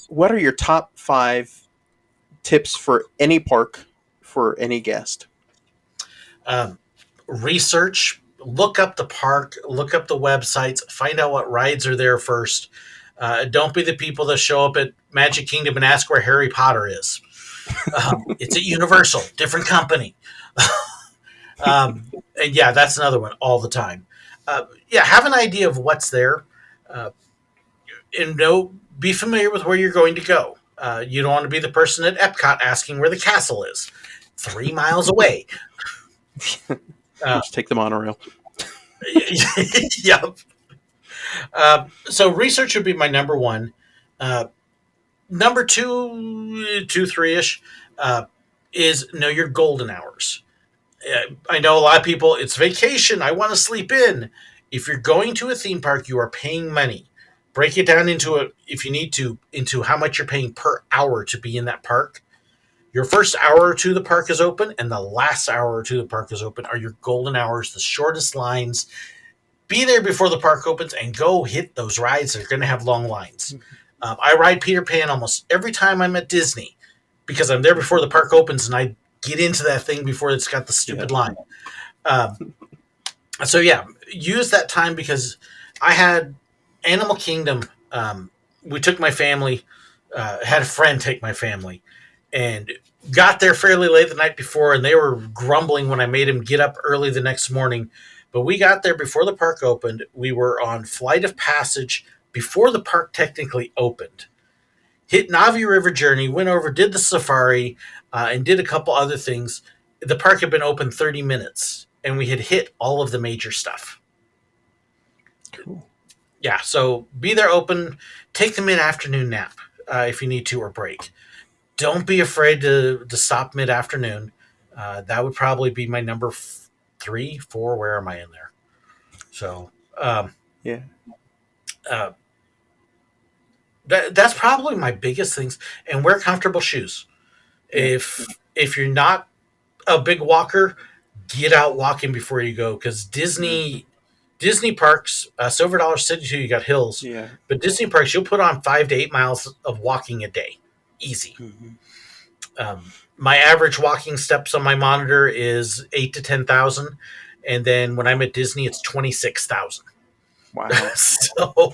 What are your top 5 tips for any park for any guest? um, research, look up the park, look up the websites, find out what rides are there first. Don't be the people that show up at Magic Kingdom and ask where Harry Potter is. It's at Universal, different company. And yeah, that's another one all the time. Yeah, have an idea of what's there, uh, and be familiar with where you're going to go. You don't want to be the person at Epcot asking where the castle is, 3 miles away. Uh, Just take the monorail. yep. So research would be my number one. Uh, Number two, three ish, is know your golden hours. I know a lot of people, it's vacation. I want to sleep in. If you're going to a theme park, you are paying money. Break it down into if you need to, into how much you're paying per hour to be in that park. Your first hour or two the park is open, and the last hour or two the park is open are your golden hours, the shortest lines. Be there before the park opens and go hit those rides. They're going to have long lines. I ride Peter Pan almost every time I'm at Disney because I'm there before the park opens and I get into that thing before it's got the Yeah. stupid line. Um, so yeah, use that time because I had Animal Kingdom. We took my family, had a friend take my family, and got there fairly late the night before, and they were grumbling when I made them get up early the next morning. But we got there before the park opened. We were on Flight of Passage before the park technically opened. Hit Navi River Journey, went over, did the safari, and did a couple other things. The park had been open 30 minutes, and we had hit all of the major stuff. Cool. Yeah, so be there open. Take the mid afternoon nap if you need to, or break. Don't be afraid to stop mid afternoon. That would probably be my number 3, 4. Where am I in there? So Yeah. uh, that's probably my biggest things. And wear comfortable shoes. Yeah. If you're not a big walker, get out walking before you go, because Mm-hmm. Disney parks, Silver Dollar City too, you got hills, Yeah. but Disney parks, you'll put on 5 to 8 miles of walking a day, easy. Mm-hmm. My average walking steps on my monitor is 8 to 10,000, and then when I'm at Disney, it's 26,000. Wow. So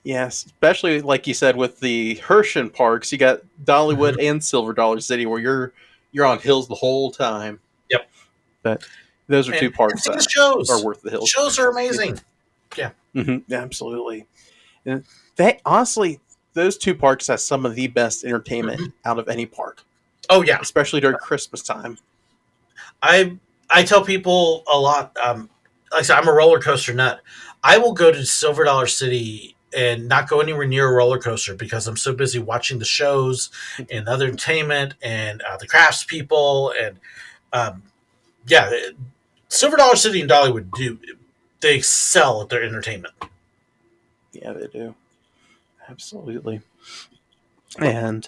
Yes, especially like you said with the Hershey parks, you got Dollywood mhm. and Silver Dollar City where you're on hills the whole time. Yep, But those are two and parks see the that are shows. worth the hills. Shows are Yeah. amazing. Yeah. Absolutely. And they honestly, those two parks have some of the best entertainment Mhm. out of any park, Oh yeah, especially during Christmas time. I I tell people a lot. Like I said, I'm a roller coaster nut. I will go to Silver Dollar City and not go anywhere near a roller coaster because I'm so busy watching the shows and the other entertainment and the craftspeople and um, yeah, Silver Dollar City and Dollywood they excel at their entertainment. Yeah, they do. Absolutely. And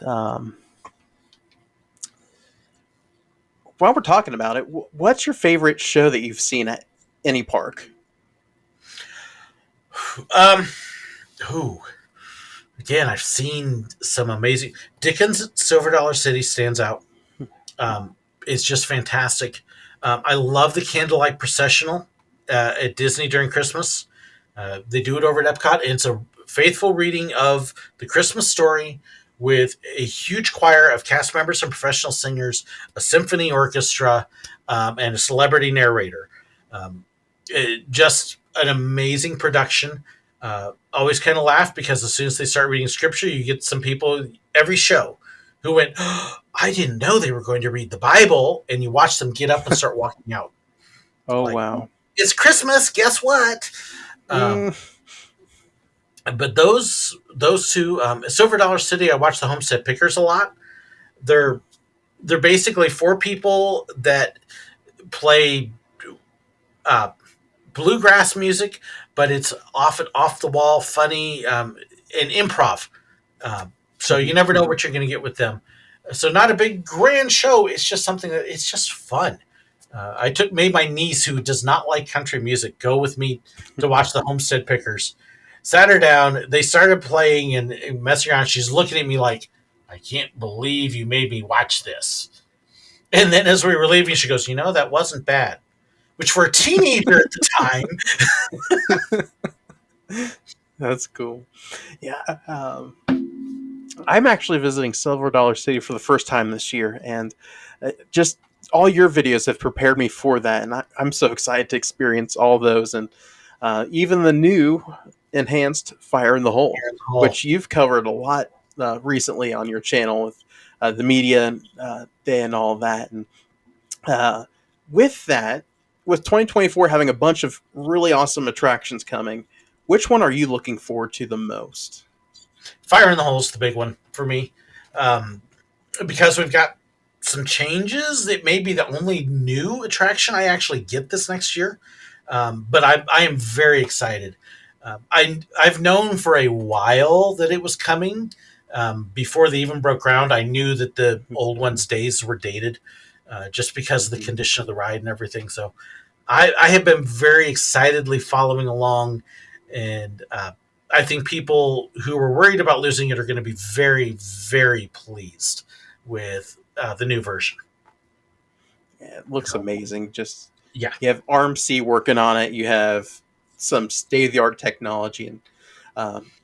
while we're talking about it, what's your favorite show that you've seen at any park? Um, who again? I've seen some amazing Dickens at Silver Dollar City stands out. It's just fantastic. I love the candlelight processional at Disney during Christmas. They do it over at Epcot, and it's a faithful reading of the Christmas story with a huge choir of cast members and professional singers, a symphony orchestra, and a celebrity narrator. Just an amazing production. Always kind of laugh because as soon as they start reading scripture, you get some people every show who went, oh, I didn't know they were going to read the Bible, and you watch them get up and start walking out. Oh Like, wow. it's Christmas, guess what? Mm, But those two, Silver Dollar City, I watch the Homestead Pickers a lot. They're they're basically four people that play uh, bluegrass music, but it's often off the wall, funny, and improv. So you mhm, never know what you're going to get with them. So not a big grand show. It's just something that it's just fun. I took made my niece, who does not like country music, go with me to watch the Homestead Pickers. Sat her down. They started playing and messing around. She's looking at me like, I can't believe you made me watch this. And then as we were leaving, she goes, that wasn't bad. Which for a teenager at the time, That's cool. Yeah. I'm actually visiting Silver Dollar City for the first time this year, and just all your videos have prepared me for that, and I'm so excited to experience all those, and even the new enhanced Fire in the Hole, oh, which you've covered a lot recently on your channel with the media day and all that, and uh, with that, with 2024 having a bunch of really awesome attractions coming, which one are you looking forward to the most? Fire in the Hole is the big one for me. Um, because we've got some changes. It may be the only new attraction I actually get this next year. But I am very excited. I've known for a while that it was coming. Before they even broke ground, I knew that the old one's days were dated, just because of the Mhm. condition of the ride and everything. So I have been very excitedly following along, and I think people who were worried about losing it are going to be very, very pleased with the new version. Yeah, it looks amazing. Just Yeah. you have ARMC working on it. You have some state of the art technology, and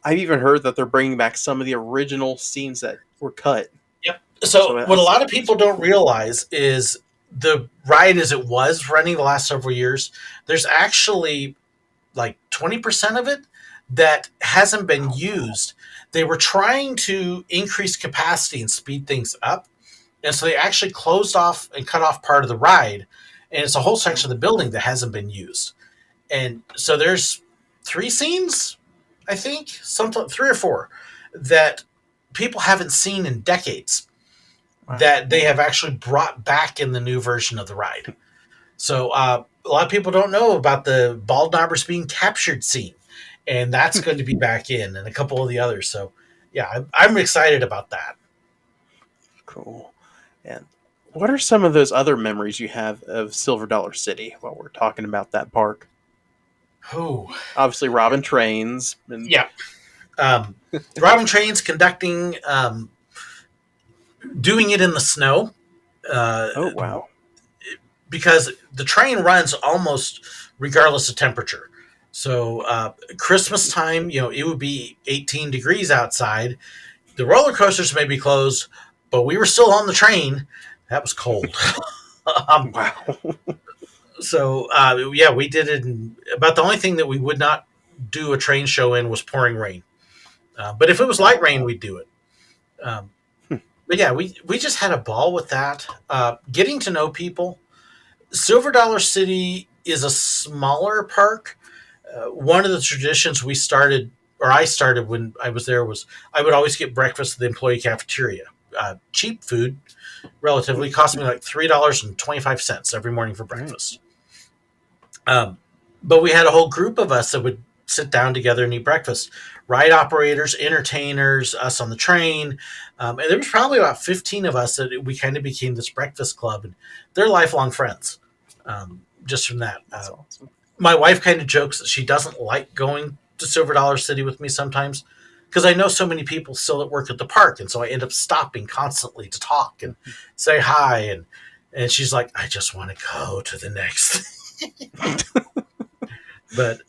I've even heard that they're bringing back some of the original scenes that were cut. Yep. So So what a lot of that's people don't realize is the ride as it was running the last several years, there's actually like 20% of it that hasn't been used. They were trying to increase capacity and speed things up. And so they actually closed off and cut off part of the ride. And it's a whole section of the building that hasn't been used. And so there's 3 scenes, I think, something 3 or 4 that people haven't seen in decades that they have actually brought back in the new version of the ride. So a lot of people don't know about the bald knobbers being captured scene, and that's going to be back in, and a couple of the others. So yeah, I'm excited about that. cool. And what are some of those other memories you have of Silver Dollar City while we're talking about that park? Oh, Obviously, Robin Trains. And yeah. Robin Trains conducting, doing it in the snow. oh, wow. Because the train runs almost regardless of temperature. So Christmas time, it would be 18 degrees outside. The roller coasters may be closed, but we were still on the train. That was cold. Wow. So yeah, we did it. About the only thing that we would not do a train show in was pouring rain. But if it was light rain, we'd do it. But yeah, we just had a ball with that. Getting to know people. Silver Dollar City is a smaller park. One of the traditions we started, or I started when I was there, was I would always get breakfast at the employee cafeteria. Cheap food, relatively, cost me like $3.25 every morning for breakfast. But we had a whole group of us that would sit down together and eat breakfast. Ride operators, entertainers, us on the train. And there was probably about 15 of us that we kind of became this breakfast club. And they're lifelong friends just from that. That's awesome. My wife kind of jokes that she doesn't like going to Silver Dollar City with me sometimes because I know so many people still at work at the park. And so I end up stopping constantly to talk and say hi. And she's like, I just want to go to the next thing. But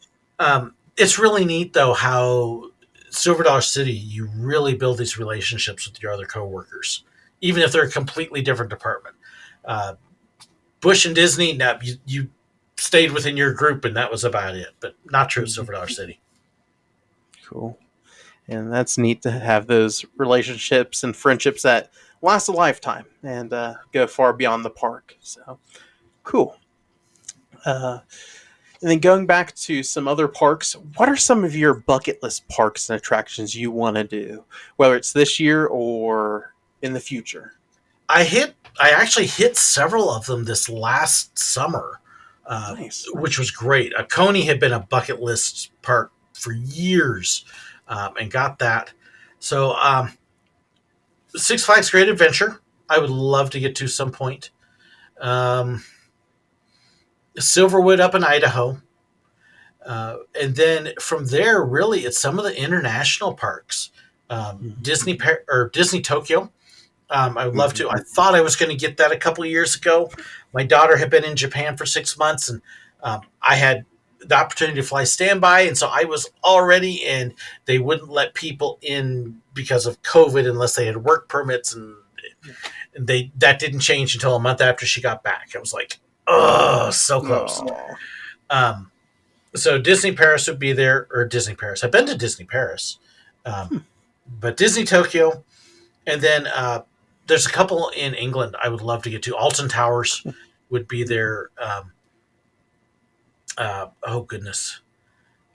it's really neat, though, how Silver Dollar City, you really build these relationships with your other coworkers, even if they're a completely different department. Bush and Disney, no, you stayed within your group, and that was about it. But not true at Silver Dollar City. Cool. And that's neat to have those relationships and friendships that last a lifetime and go far beyond the park. So, cool. And then going back to some other parks, what are some of your bucket list parks and attractions you want to do, whether it's this year or in the future? I actually hit several of them this last summer, Nice. which was great. Coney had been a bucket list park for years, and got that. So Six Flags Great Adventure, I would love to get to some point. Silverwood up in Idaho. And then from there, really, it's some of the international parks. Disney Tokyo. I would love to. I thought I was going to get that a couple of years ago. My daughter had been in Japan for 6 months, and I had the opportunity to fly standby, and so I was all ready, and they wouldn't let people in because of COVID unless they had work permits, and that didn't change until a month after she got back. I was like, oh, so close. So Disney Paris would be there, or Disney Paris. I've been to Disney Paris, but Disney Tokyo, and then there's a couple in England I would love to get to. Alton Towers would be there. Oh goodness,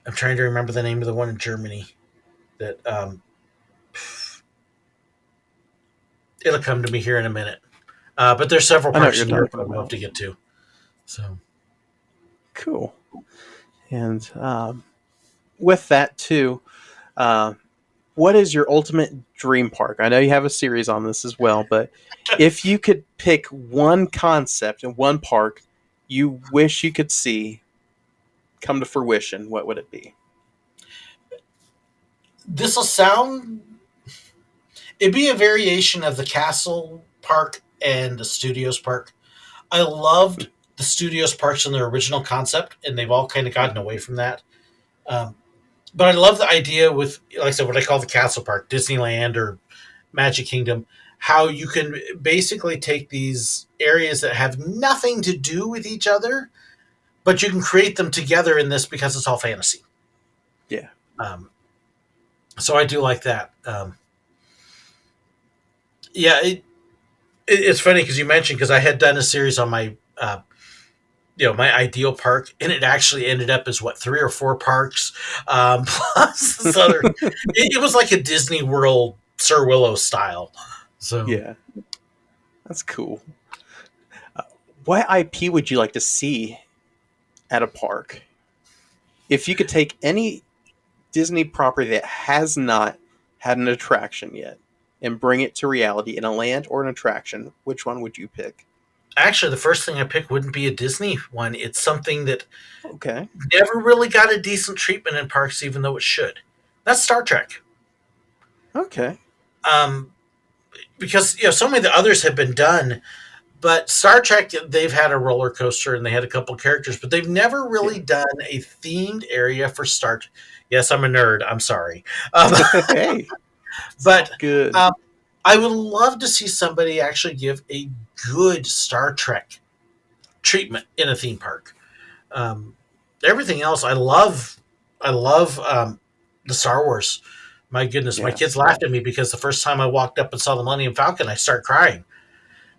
I'm trying to remember the name of the one in Germany. That it'll come to me here in a minute. But there's several parks in Europe I'd love to get to. So cool. And with that too, what is your ultimate dream park? I know you have a series on this as well, but if you could pick one concept in one park you wish you could see come to fruition, what would it be? This will sound... It'd be a variation of the Castle Park and the Studios Park. I loved the Studios Parks in their original concept, and they've all kind of gotten away from that. Um, but I love the idea with, like I said, what I call the castle park, Disneyland or Magic Kingdom, how you can basically take these areas that have nothing to do with each other, but you can create them together in this because it's all fantasy. Yeah. Um, so I do like that. Yeah, it's funny because you mentioned, because I had done a series on my my ideal park, and it actually ended up as what, 3 or 4 parks, plus this other. It was like a Disney World Sir Willow style. So Yeah. That's cool. Uh, what IP would you like to see at a park? If you could take any Disney property that has not had an attraction yet and bring it to reality in a land or an attraction, which one would you pick? actually, the first thing I picked wouldn't be a Disney one. It's something that Okay. never really got a decent treatment in parks, even though it should. That's Star Trek. Okay. Um, because so many of the others have been done, but Star Trek, they've had a roller coaster and they had a couple characters, but they've never really Yeah. done a themed area for Star. Yes, I'm a nerd. I'm sorry, Hey, it's all but good. um, I would love to see somebody actually give a good Star Trek treatment in a theme park. Um, Everything else, I love. I love the Star Wars. My goodness, my kids Yes. laughed at me because the first time I walked up and saw the Millennium Falcon, I start crying.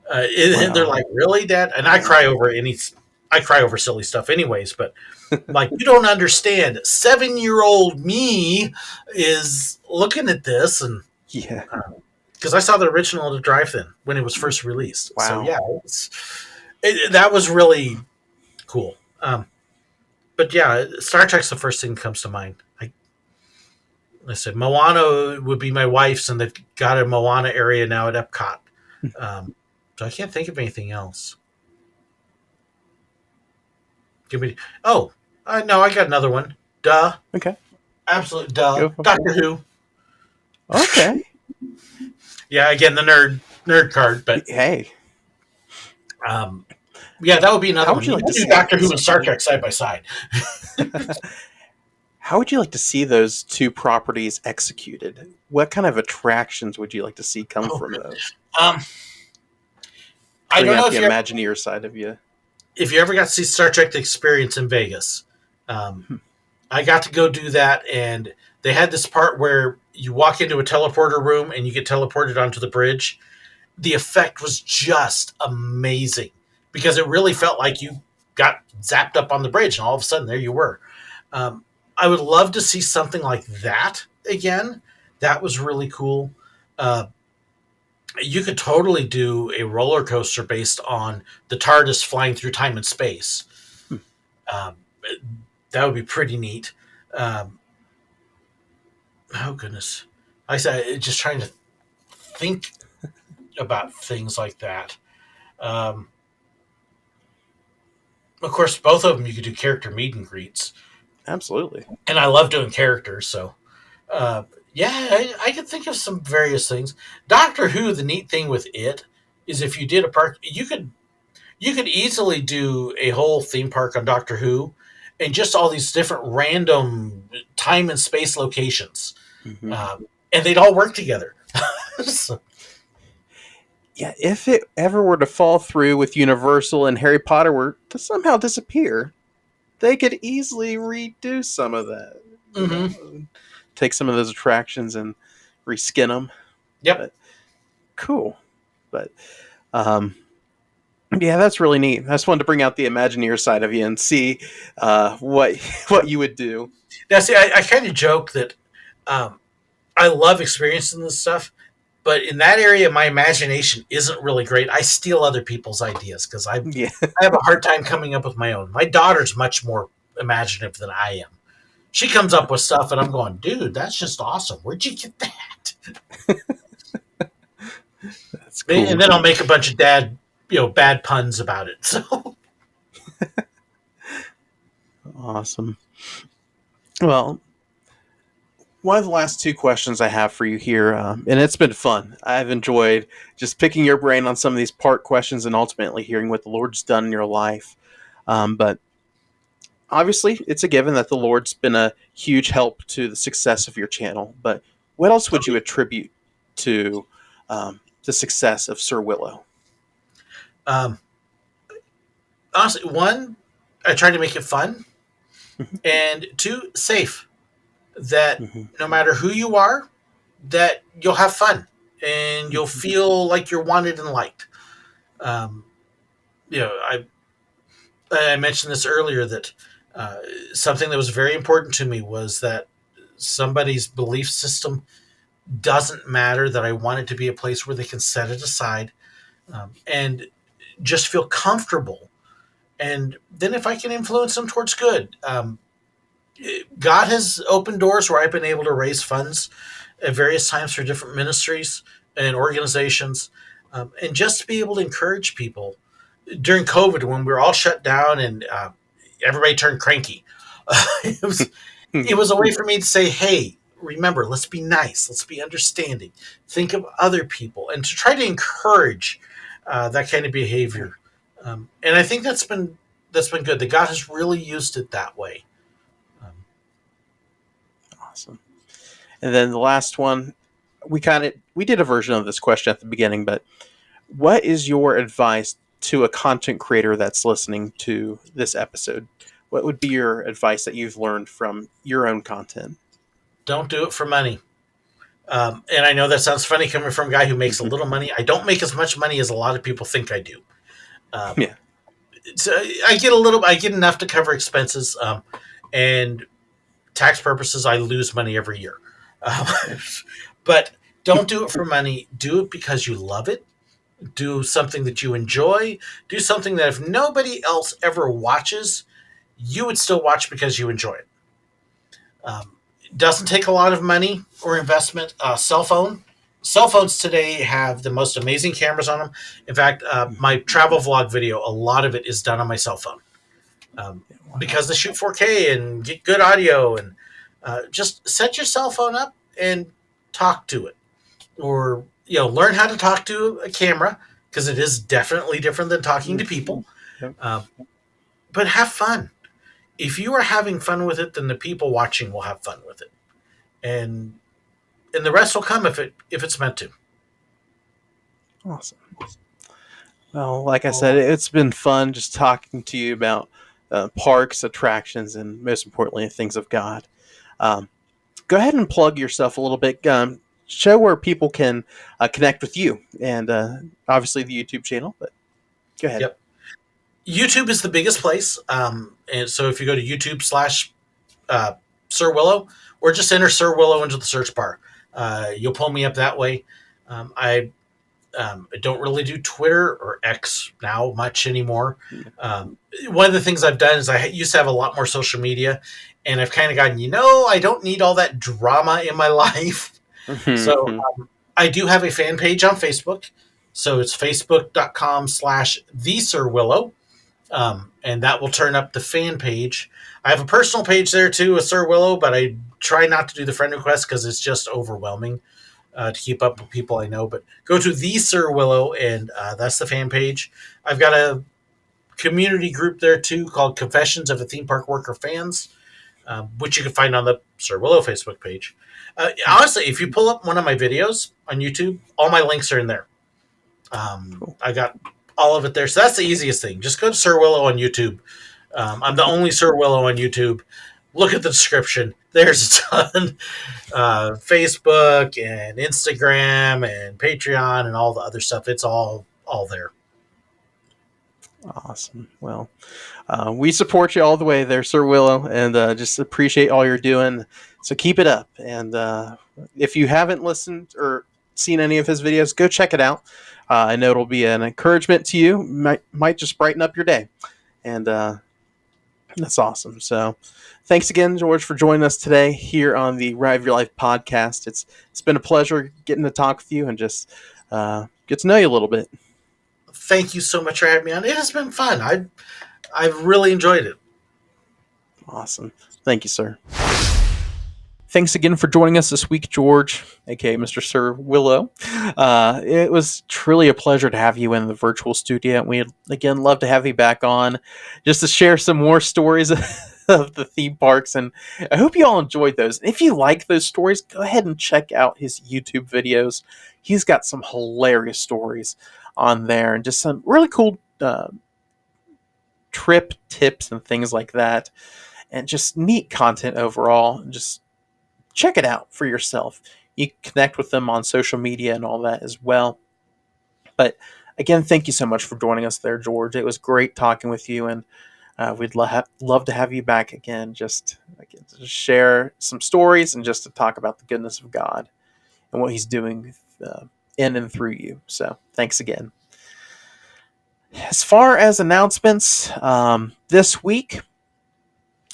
And they're Wow. like, "Really, Dad?" And I Yeah. cry over I cry over silly stuff, anyways. But like, you don't understand. 7-year-old me is looking at this, and Yeah. because I saw the original at the drive-in when it was first released. So Wow. yeah, that was really cool. But yeah, Star Trek's the first thing that comes to mind. I said Moana would be my wife's, and they've got a Moana area now at Epcot. Um, so I can't think of anything else. Give me. Oh, no, I got another one. Duh, Okay. absolute duh. Go for Doctor Who. Okay. Yeah, again the nerd card, but Hey, um, yeah, that would be another how one. would you You like can to do see Doctor Who and Star Trek side by side. how would you like to see those two properties executed? What kind of attractions would you like to see come Oh from goodness. those? Um, I Bring don't know out the Imagineer side of you. if you ever got to see Star Trek: The Experience in Vegas. Um, Hmm. I got to go do that, and they had this part where you walk into a teleporter room and you get teleported onto the bridge. The effect was just amazing because it really felt like you got zapped up on the bridge, and all of a sudden there you were. Um, I would love to see something like that again. That was really cool. Uh, you could totally do a roller coaster based on the TARDIS flying through time and space. Hmm. Um, that would be pretty neat. Um, oh goodness, like I said, just trying to think about things like that. Um, of course, both of them you could do character meet and greets, Absolutely. and I love doing characters. So, uh, yeah, I could think of some various things. Doctor Who. The neat thing with it is if you did a park, you could easily do a whole theme park on Doctor Who, and just all these different random time and space locations, Hmm. and they'd all work together. So, Yeah, if it ever were to fall through with Universal and Harry Potter were to somehow disappear, they could easily redo some of that. mhm. Take some of those attractions and reskin them. Yep. But cool. But um, yeah, that's really neat. I just wanted to bring out the Imagineer side of you and see what what you would do. Now, see, I kind of joke that um, I love experiencing this stuff, but in that area, my imagination isn't really great. I steal other people's ideas because Yeah, I have a hard time coming up with my own. My daughter's much more imaginative than I am. She comes up with stuff, and I'm going, dude, that's just awesome. Where'd you get that? that's And cool. then I'll make a bunch of bad puns about it. So, Awesome. Well, one of the last two questions I have for you here, and it's been fun. I've enjoyed just picking your brain on some of these part questions and ultimately hearing what the Lord's done in your life. But obviously, it's a given that the Lord's been a huge help to the success of your channel, but what else would you attribute to the success of Sir Willow? Um, Honestly, one, I try to make it fun, and two, safe. That Mhm. no matter who you are, that you'll have fun and you'll Mhm. feel like you're wanted and liked. Um, you know, I mentioned this earlier that uh, something that was very important to me was that somebody's belief system doesn't matter. That I want it to be a place where they can set it aside and just feel comfortable. And then if I can influence them towards good, God has opened doors where I've been able to raise funds at various times for different ministries and organizations, and just to be able to encourage people during COVID when we were all shut down and everybody turned cranky. it was it was a way for me to say, "Hey, remember, let's be nice, let's be understanding, think of other people," and to try to encourage that kind of behavior. And I think that's been good. That God has really used it that way. Um, Awesome. And then the last one, we did a version of this question at the beginning, but what is your advice to a content creator that's listening to this episode? What would be your advice that you've learned from your own content? don't do it for money. And I know that sounds funny coming from a guy who makes a Mhm. little money. I don't make as much money as a lot of people think I do. Um, Yeah. so I get enough to cover expenses, and tax purposes. I lose money every year, um, but don't do it for money. Do it because you love it. Do something that you enjoy. Do something that if nobody else ever watches, you would still watch because you enjoy it. It doesn't take a lot of money or investment. Cell phones today have the most amazing cameras on them. In fact, my travel vlog video, a lot of it is done on my cell phone, Wow. because they shoot 4K and get good audio. And just set your cell phone up and talk to it, or learn how to talk to a camera, because it is definitely different than talking to people. Yep. Uh, but have fun. If you are having fun with it, then the people watching will have fun with it, and the rest will come if it's meant to. Awesome. Well, like I said, it's been fun just talking to you about parks, attractions, and most importantly, things of God. Um, Go ahead and plug yourself a little bit. Show where people can connect with you and obviously the YouTube channel. But go ahead. Yep. YouTube is the biggest place. And so if you go to YouTube uh, Sir Willow, or just enter Sir Willow into the search bar, you'll pull me up that way. I don't really do Twitter or X now much anymore. One of the things I've done is I used to have a lot more social media, and I've kind of gotten, I don't need all that drama in my life. So I do have a fan page on Facebook. So it's facebook.com/the Sir Willow. And that will turn up the fan page. I have a personal page there too, with Sir Willow, but I try not to do the friend request because it's just overwhelming to keep up with people I know. But go to the Sir Willow, and that's the fan page. I've got a community group there too called Confessions of a Theme Park Worker Fans, which you can find on the Sir Willow Facebook page. Honestly, if you pull up one of my videos on YouTube, all my links are in there. Cool. I got all of it there. So that's the easiest thing. Just go to Sir Willow on YouTube. I'm the only Sir Willow on YouTube. Look at the description. There's a ton. Facebook and Instagram and Patreon and all the other stuff. It's all there. Awesome. Well, we support you all the way there, Sir Willow, and just appreciate all you're doing. So keep it up. And if you haven't listened or seen any of his videos, go check it out. I know it'll be an encouragement to you. Might just brighten up your day. And that's awesome. So thanks again, George, for joining us today here on the Ride of Your Life podcast. It's been a pleasure getting to talk with you and just get to know you a little bit. Thank you so much for having me on. It has been fun. I've really enjoyed it. Awesome. Thank you, sir. Thanks again for joining us this week, George, aka Mr. Sir Willow. It was truly a pleasure to have you in the virtual studio. We'd again love to have you back on just to share some more stories of the theme parks, and I hope you all enjoyed those. If you like those stories, go ahead and check out his YouTube videos. He's got some hilarious stories on there, and just some really cool trip tips and things like that, and just neat content overall. Just check it out for yourself. You can connect with them on social media and all that as well. But again, thank you so much for joining us there, George. It was great talking with you, and we'd love to have you back again, just again, to share some stories and just to talk about the goodness of God and what He's doing in and through you. So thanks again. As far as announcements, this week,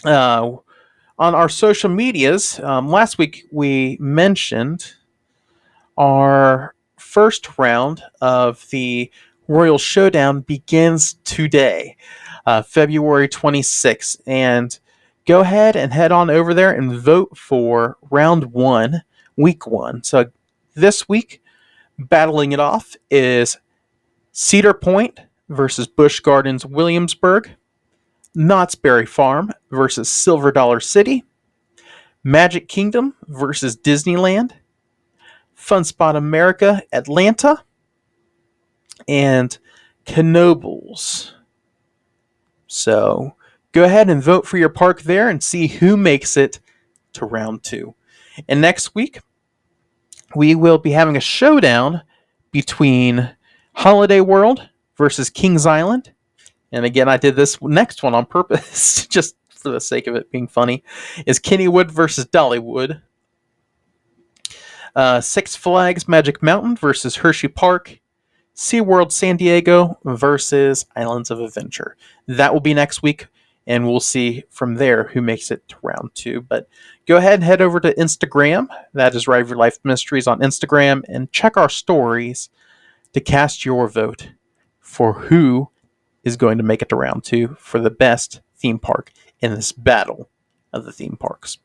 on our social medias, last week we mentioned our first round of the Royal Showdown begins today, February 26th. And go ahead and head on over there and vote for round one, week one. So this week, battling it off is Cedar Point versus Busch Gardens Williamsburg, Knott's Berry Farm versus Silver Dollar City, Magic Kingdom versus Disneyland, Fun Spot America Atlanta, and Knoebels. So go ahead and vote for your park there and see who makes it to round two. And next week, we will be having a showdown between Holiday World versus Kings Island. And again, I did this next one on purpose, just for the sake of it being funny, is Kennywood versus Dollywood. Six Flags Magic Mountain versus Hershey Park. SeaWorld San Diego versus Islands of Adventure. That will be next week, and we'll see from there who makes it to round two. But go ahead and head over to Instagram. That is Rive Your Life Mysteries on Instagram, and check our stories to cast your vote for who is going to make it to round two for the best theme park in this battle of the theme parks.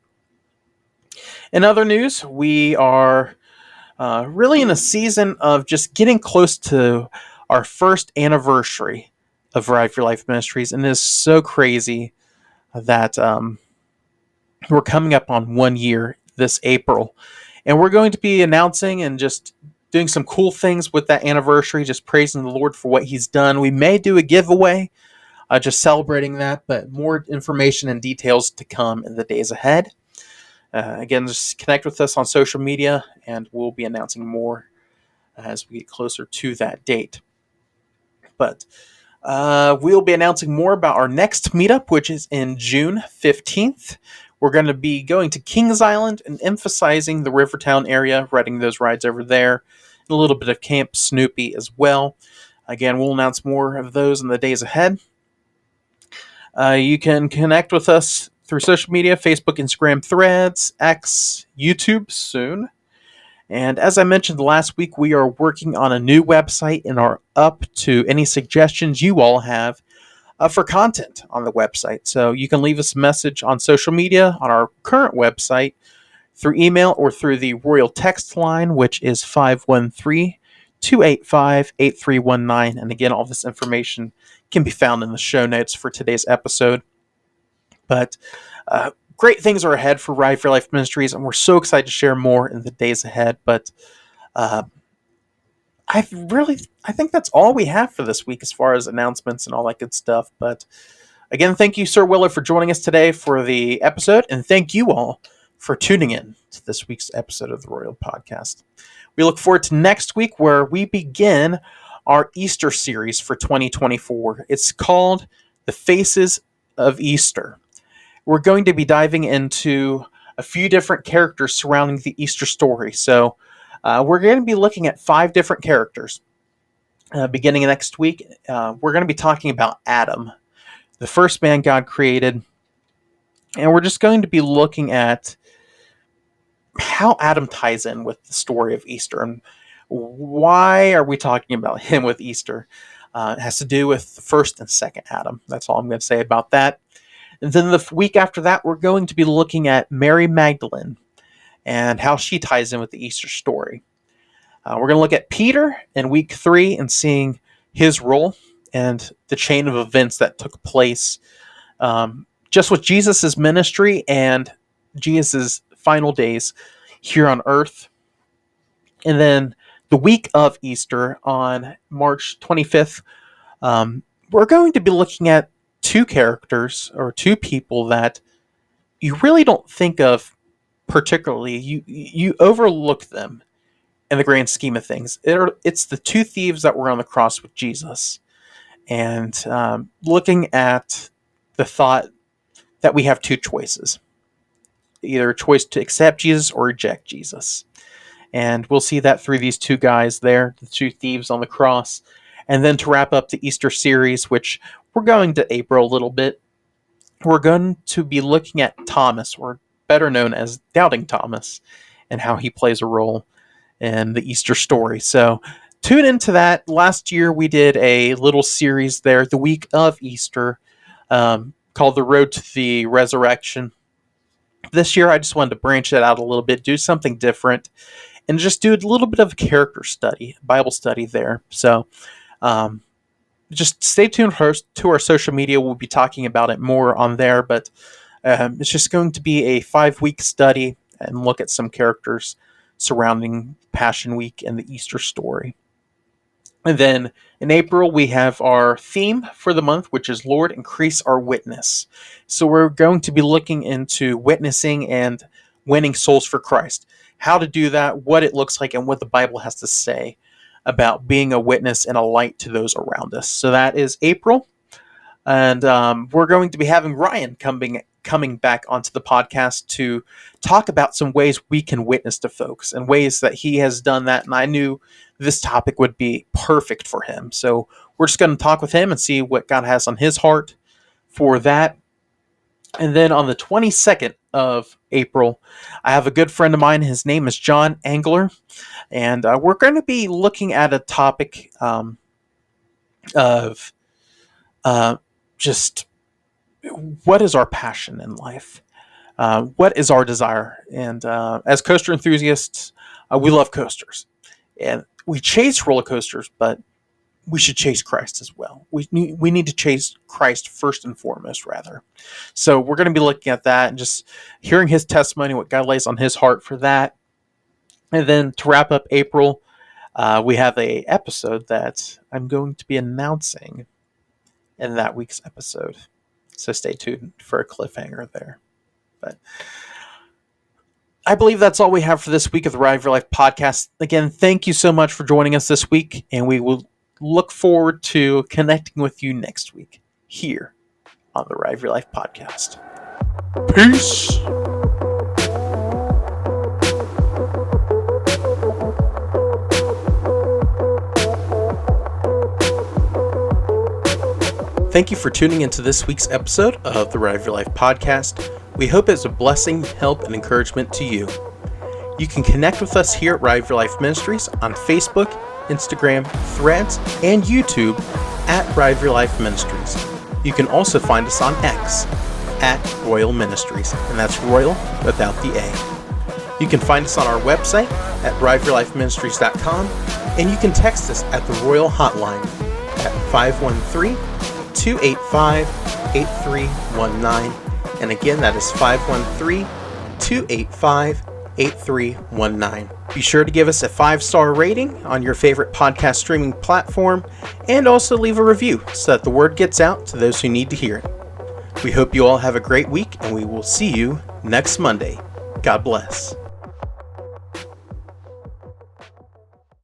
In other news, we are really in a season of just getting close to our first anniversary of Rive Your Life Ministries, and it is so crazy that we're coming up on 1 year this April, and we're going to be announcing and just doing some cool things with that anniversary, just praising the Lord for what He's done. We may do a giveaway, just celebrating that, but more information and details to come in the days ahead. Again, just connect with us on social media, and we'll be announcing more as we get closer to that date. But we'll be announcing more about our next meetup, which is in June 15th. We're going to be going to Kings Island and emphasizing the Rivertown area, riding those rides over there, and a little bit of Camp Snoopy as well. Again, we'll announce more of those in the days ahead. You can connect with us through social media, Facebook, Instagram, Threads, X, YouTube soon. And as I mentioned last week, we are working on a new website and are up to any suggestions you all have for content on the website. So you can leave us a message on social media, on our current website, through email, or through the ROYL text line, which is 513-285-8319. And again, all this information can be found in the show notes for today's episode. But great things are ahead for Rive Your Life Ministries, and we're so excited to share more in the days ahead. But I think that's all we have for this week as far as announcements and all that good stuff. But again, thank you, Sir Willow, for joining us today for the episode, and thank you all for tuning in to this week's episode of the ROYL Podcast. We look forward to next week, where we begin our Easter series for 2024. It's called The Faces of Easter. We're going to be diving into a few different characters surrounding the Easter story. So we're going to be looking at 5 different characters. Beginning next week, we're going to be talking about Adam, the first man God created. And we're just going to be looking at how Adam ties in with the story of Easter. And why are we talking about him with Easter? It has to do with the first and second Adam. That's all I'm going to say about that. And then the week after that, we're going to be looking at Mary Magdalene and how she ties in with the Easter story. We're going to look at Peter in week 3 and seeing his role and the chain of events that took place just with Jesus' ministry and Jesus' final days here on earth. And then the week of Easter on March 25th, we're going to be looking at two characters or two people that you really don't think of particularly. You overlook them in the grand scheme of things. It's the two thieves that were on the cross with Jesus. And looking at the thought that we have two choices. Either a choice to accept Jesus or reject Jesus. And we'll see that through these two guys there, the two thieves on the cross. And then to wrap up the Easter series, which we're going to April a little bit, we're going to be looking at Thomas, or better known as Doubting Thomas, and how he plays a role in the Easter story. So tune into that. Last year we did a little series there, the week of Easter, called The Road to the Resurrection. This year I just wanted to branch it out a little bit, do something different, and just do a little bit of a character study, Bible study there. So just stay tuned to our social media. We'll be talking about it more on there, but it's just going to be a 5-week study and look at some characters surrounding Passion Week and the Easter story. And then in April, we have our theme for the month, which is Lord, Increase Our Witness. So we're going to be looking into witnessing and winning souls for Christ. How to do that, what it looks like, and what the Bible has to say about being a witness and a light to those around us. So that is April. And we're going to be having Ryan coming back onto the podcast to talk about some ways we can witness to folks and ways that he has done that. And I knew this topic would be perfect for him. So we're just going to talk with him and see what God has on his heart for that. And then on the 22nd of April, I have a good friend of mine. His name is John Angler. And we're going to be looking at a topic of just what is our passion in life? What is our desire? And as coaster enthusiasts, we love coasters. And we chase roller coasters, but we should chase Christ as well. We need to chase Christ first and foremost, rather. So we're going to be looking at that and just hearing his testimony, what God lays on his heart for that. And then to wrap up April, we have a episode that I'm going to be announcing in that week's episode. So stay tuned for a cliffhanger there. But I believe that's all we have for this week of the Ride Your Life podcast. Again, thank you so much for joining us this week, and we will look forward to connecting with you next week here on the Ride Your Life podcast. Peace! Thank you for tuning into this week's episode of the Ride Your Life podcast. We hope it's a blessing, help, and encouragement to you. You can connect with us here at Ride Your Life Ministries on Facebook, Instagram, Threads, and YouTube at Ride Your Life Ministries. You can also find us on X at ROYL Ministries, and that's ROYL without the A. You can find us on our website at rideyourlifeministries.com, and you can text us at the ROYL hotline at 513-285-8319. And again, that is 513-285-8319. Be sure to give us a 5-star rating on your favorite podcast streaming platform, and also leave a review so that the word gets out to those who need to hear it. We hope you all have a great week, and we will see you next Monday. God bless.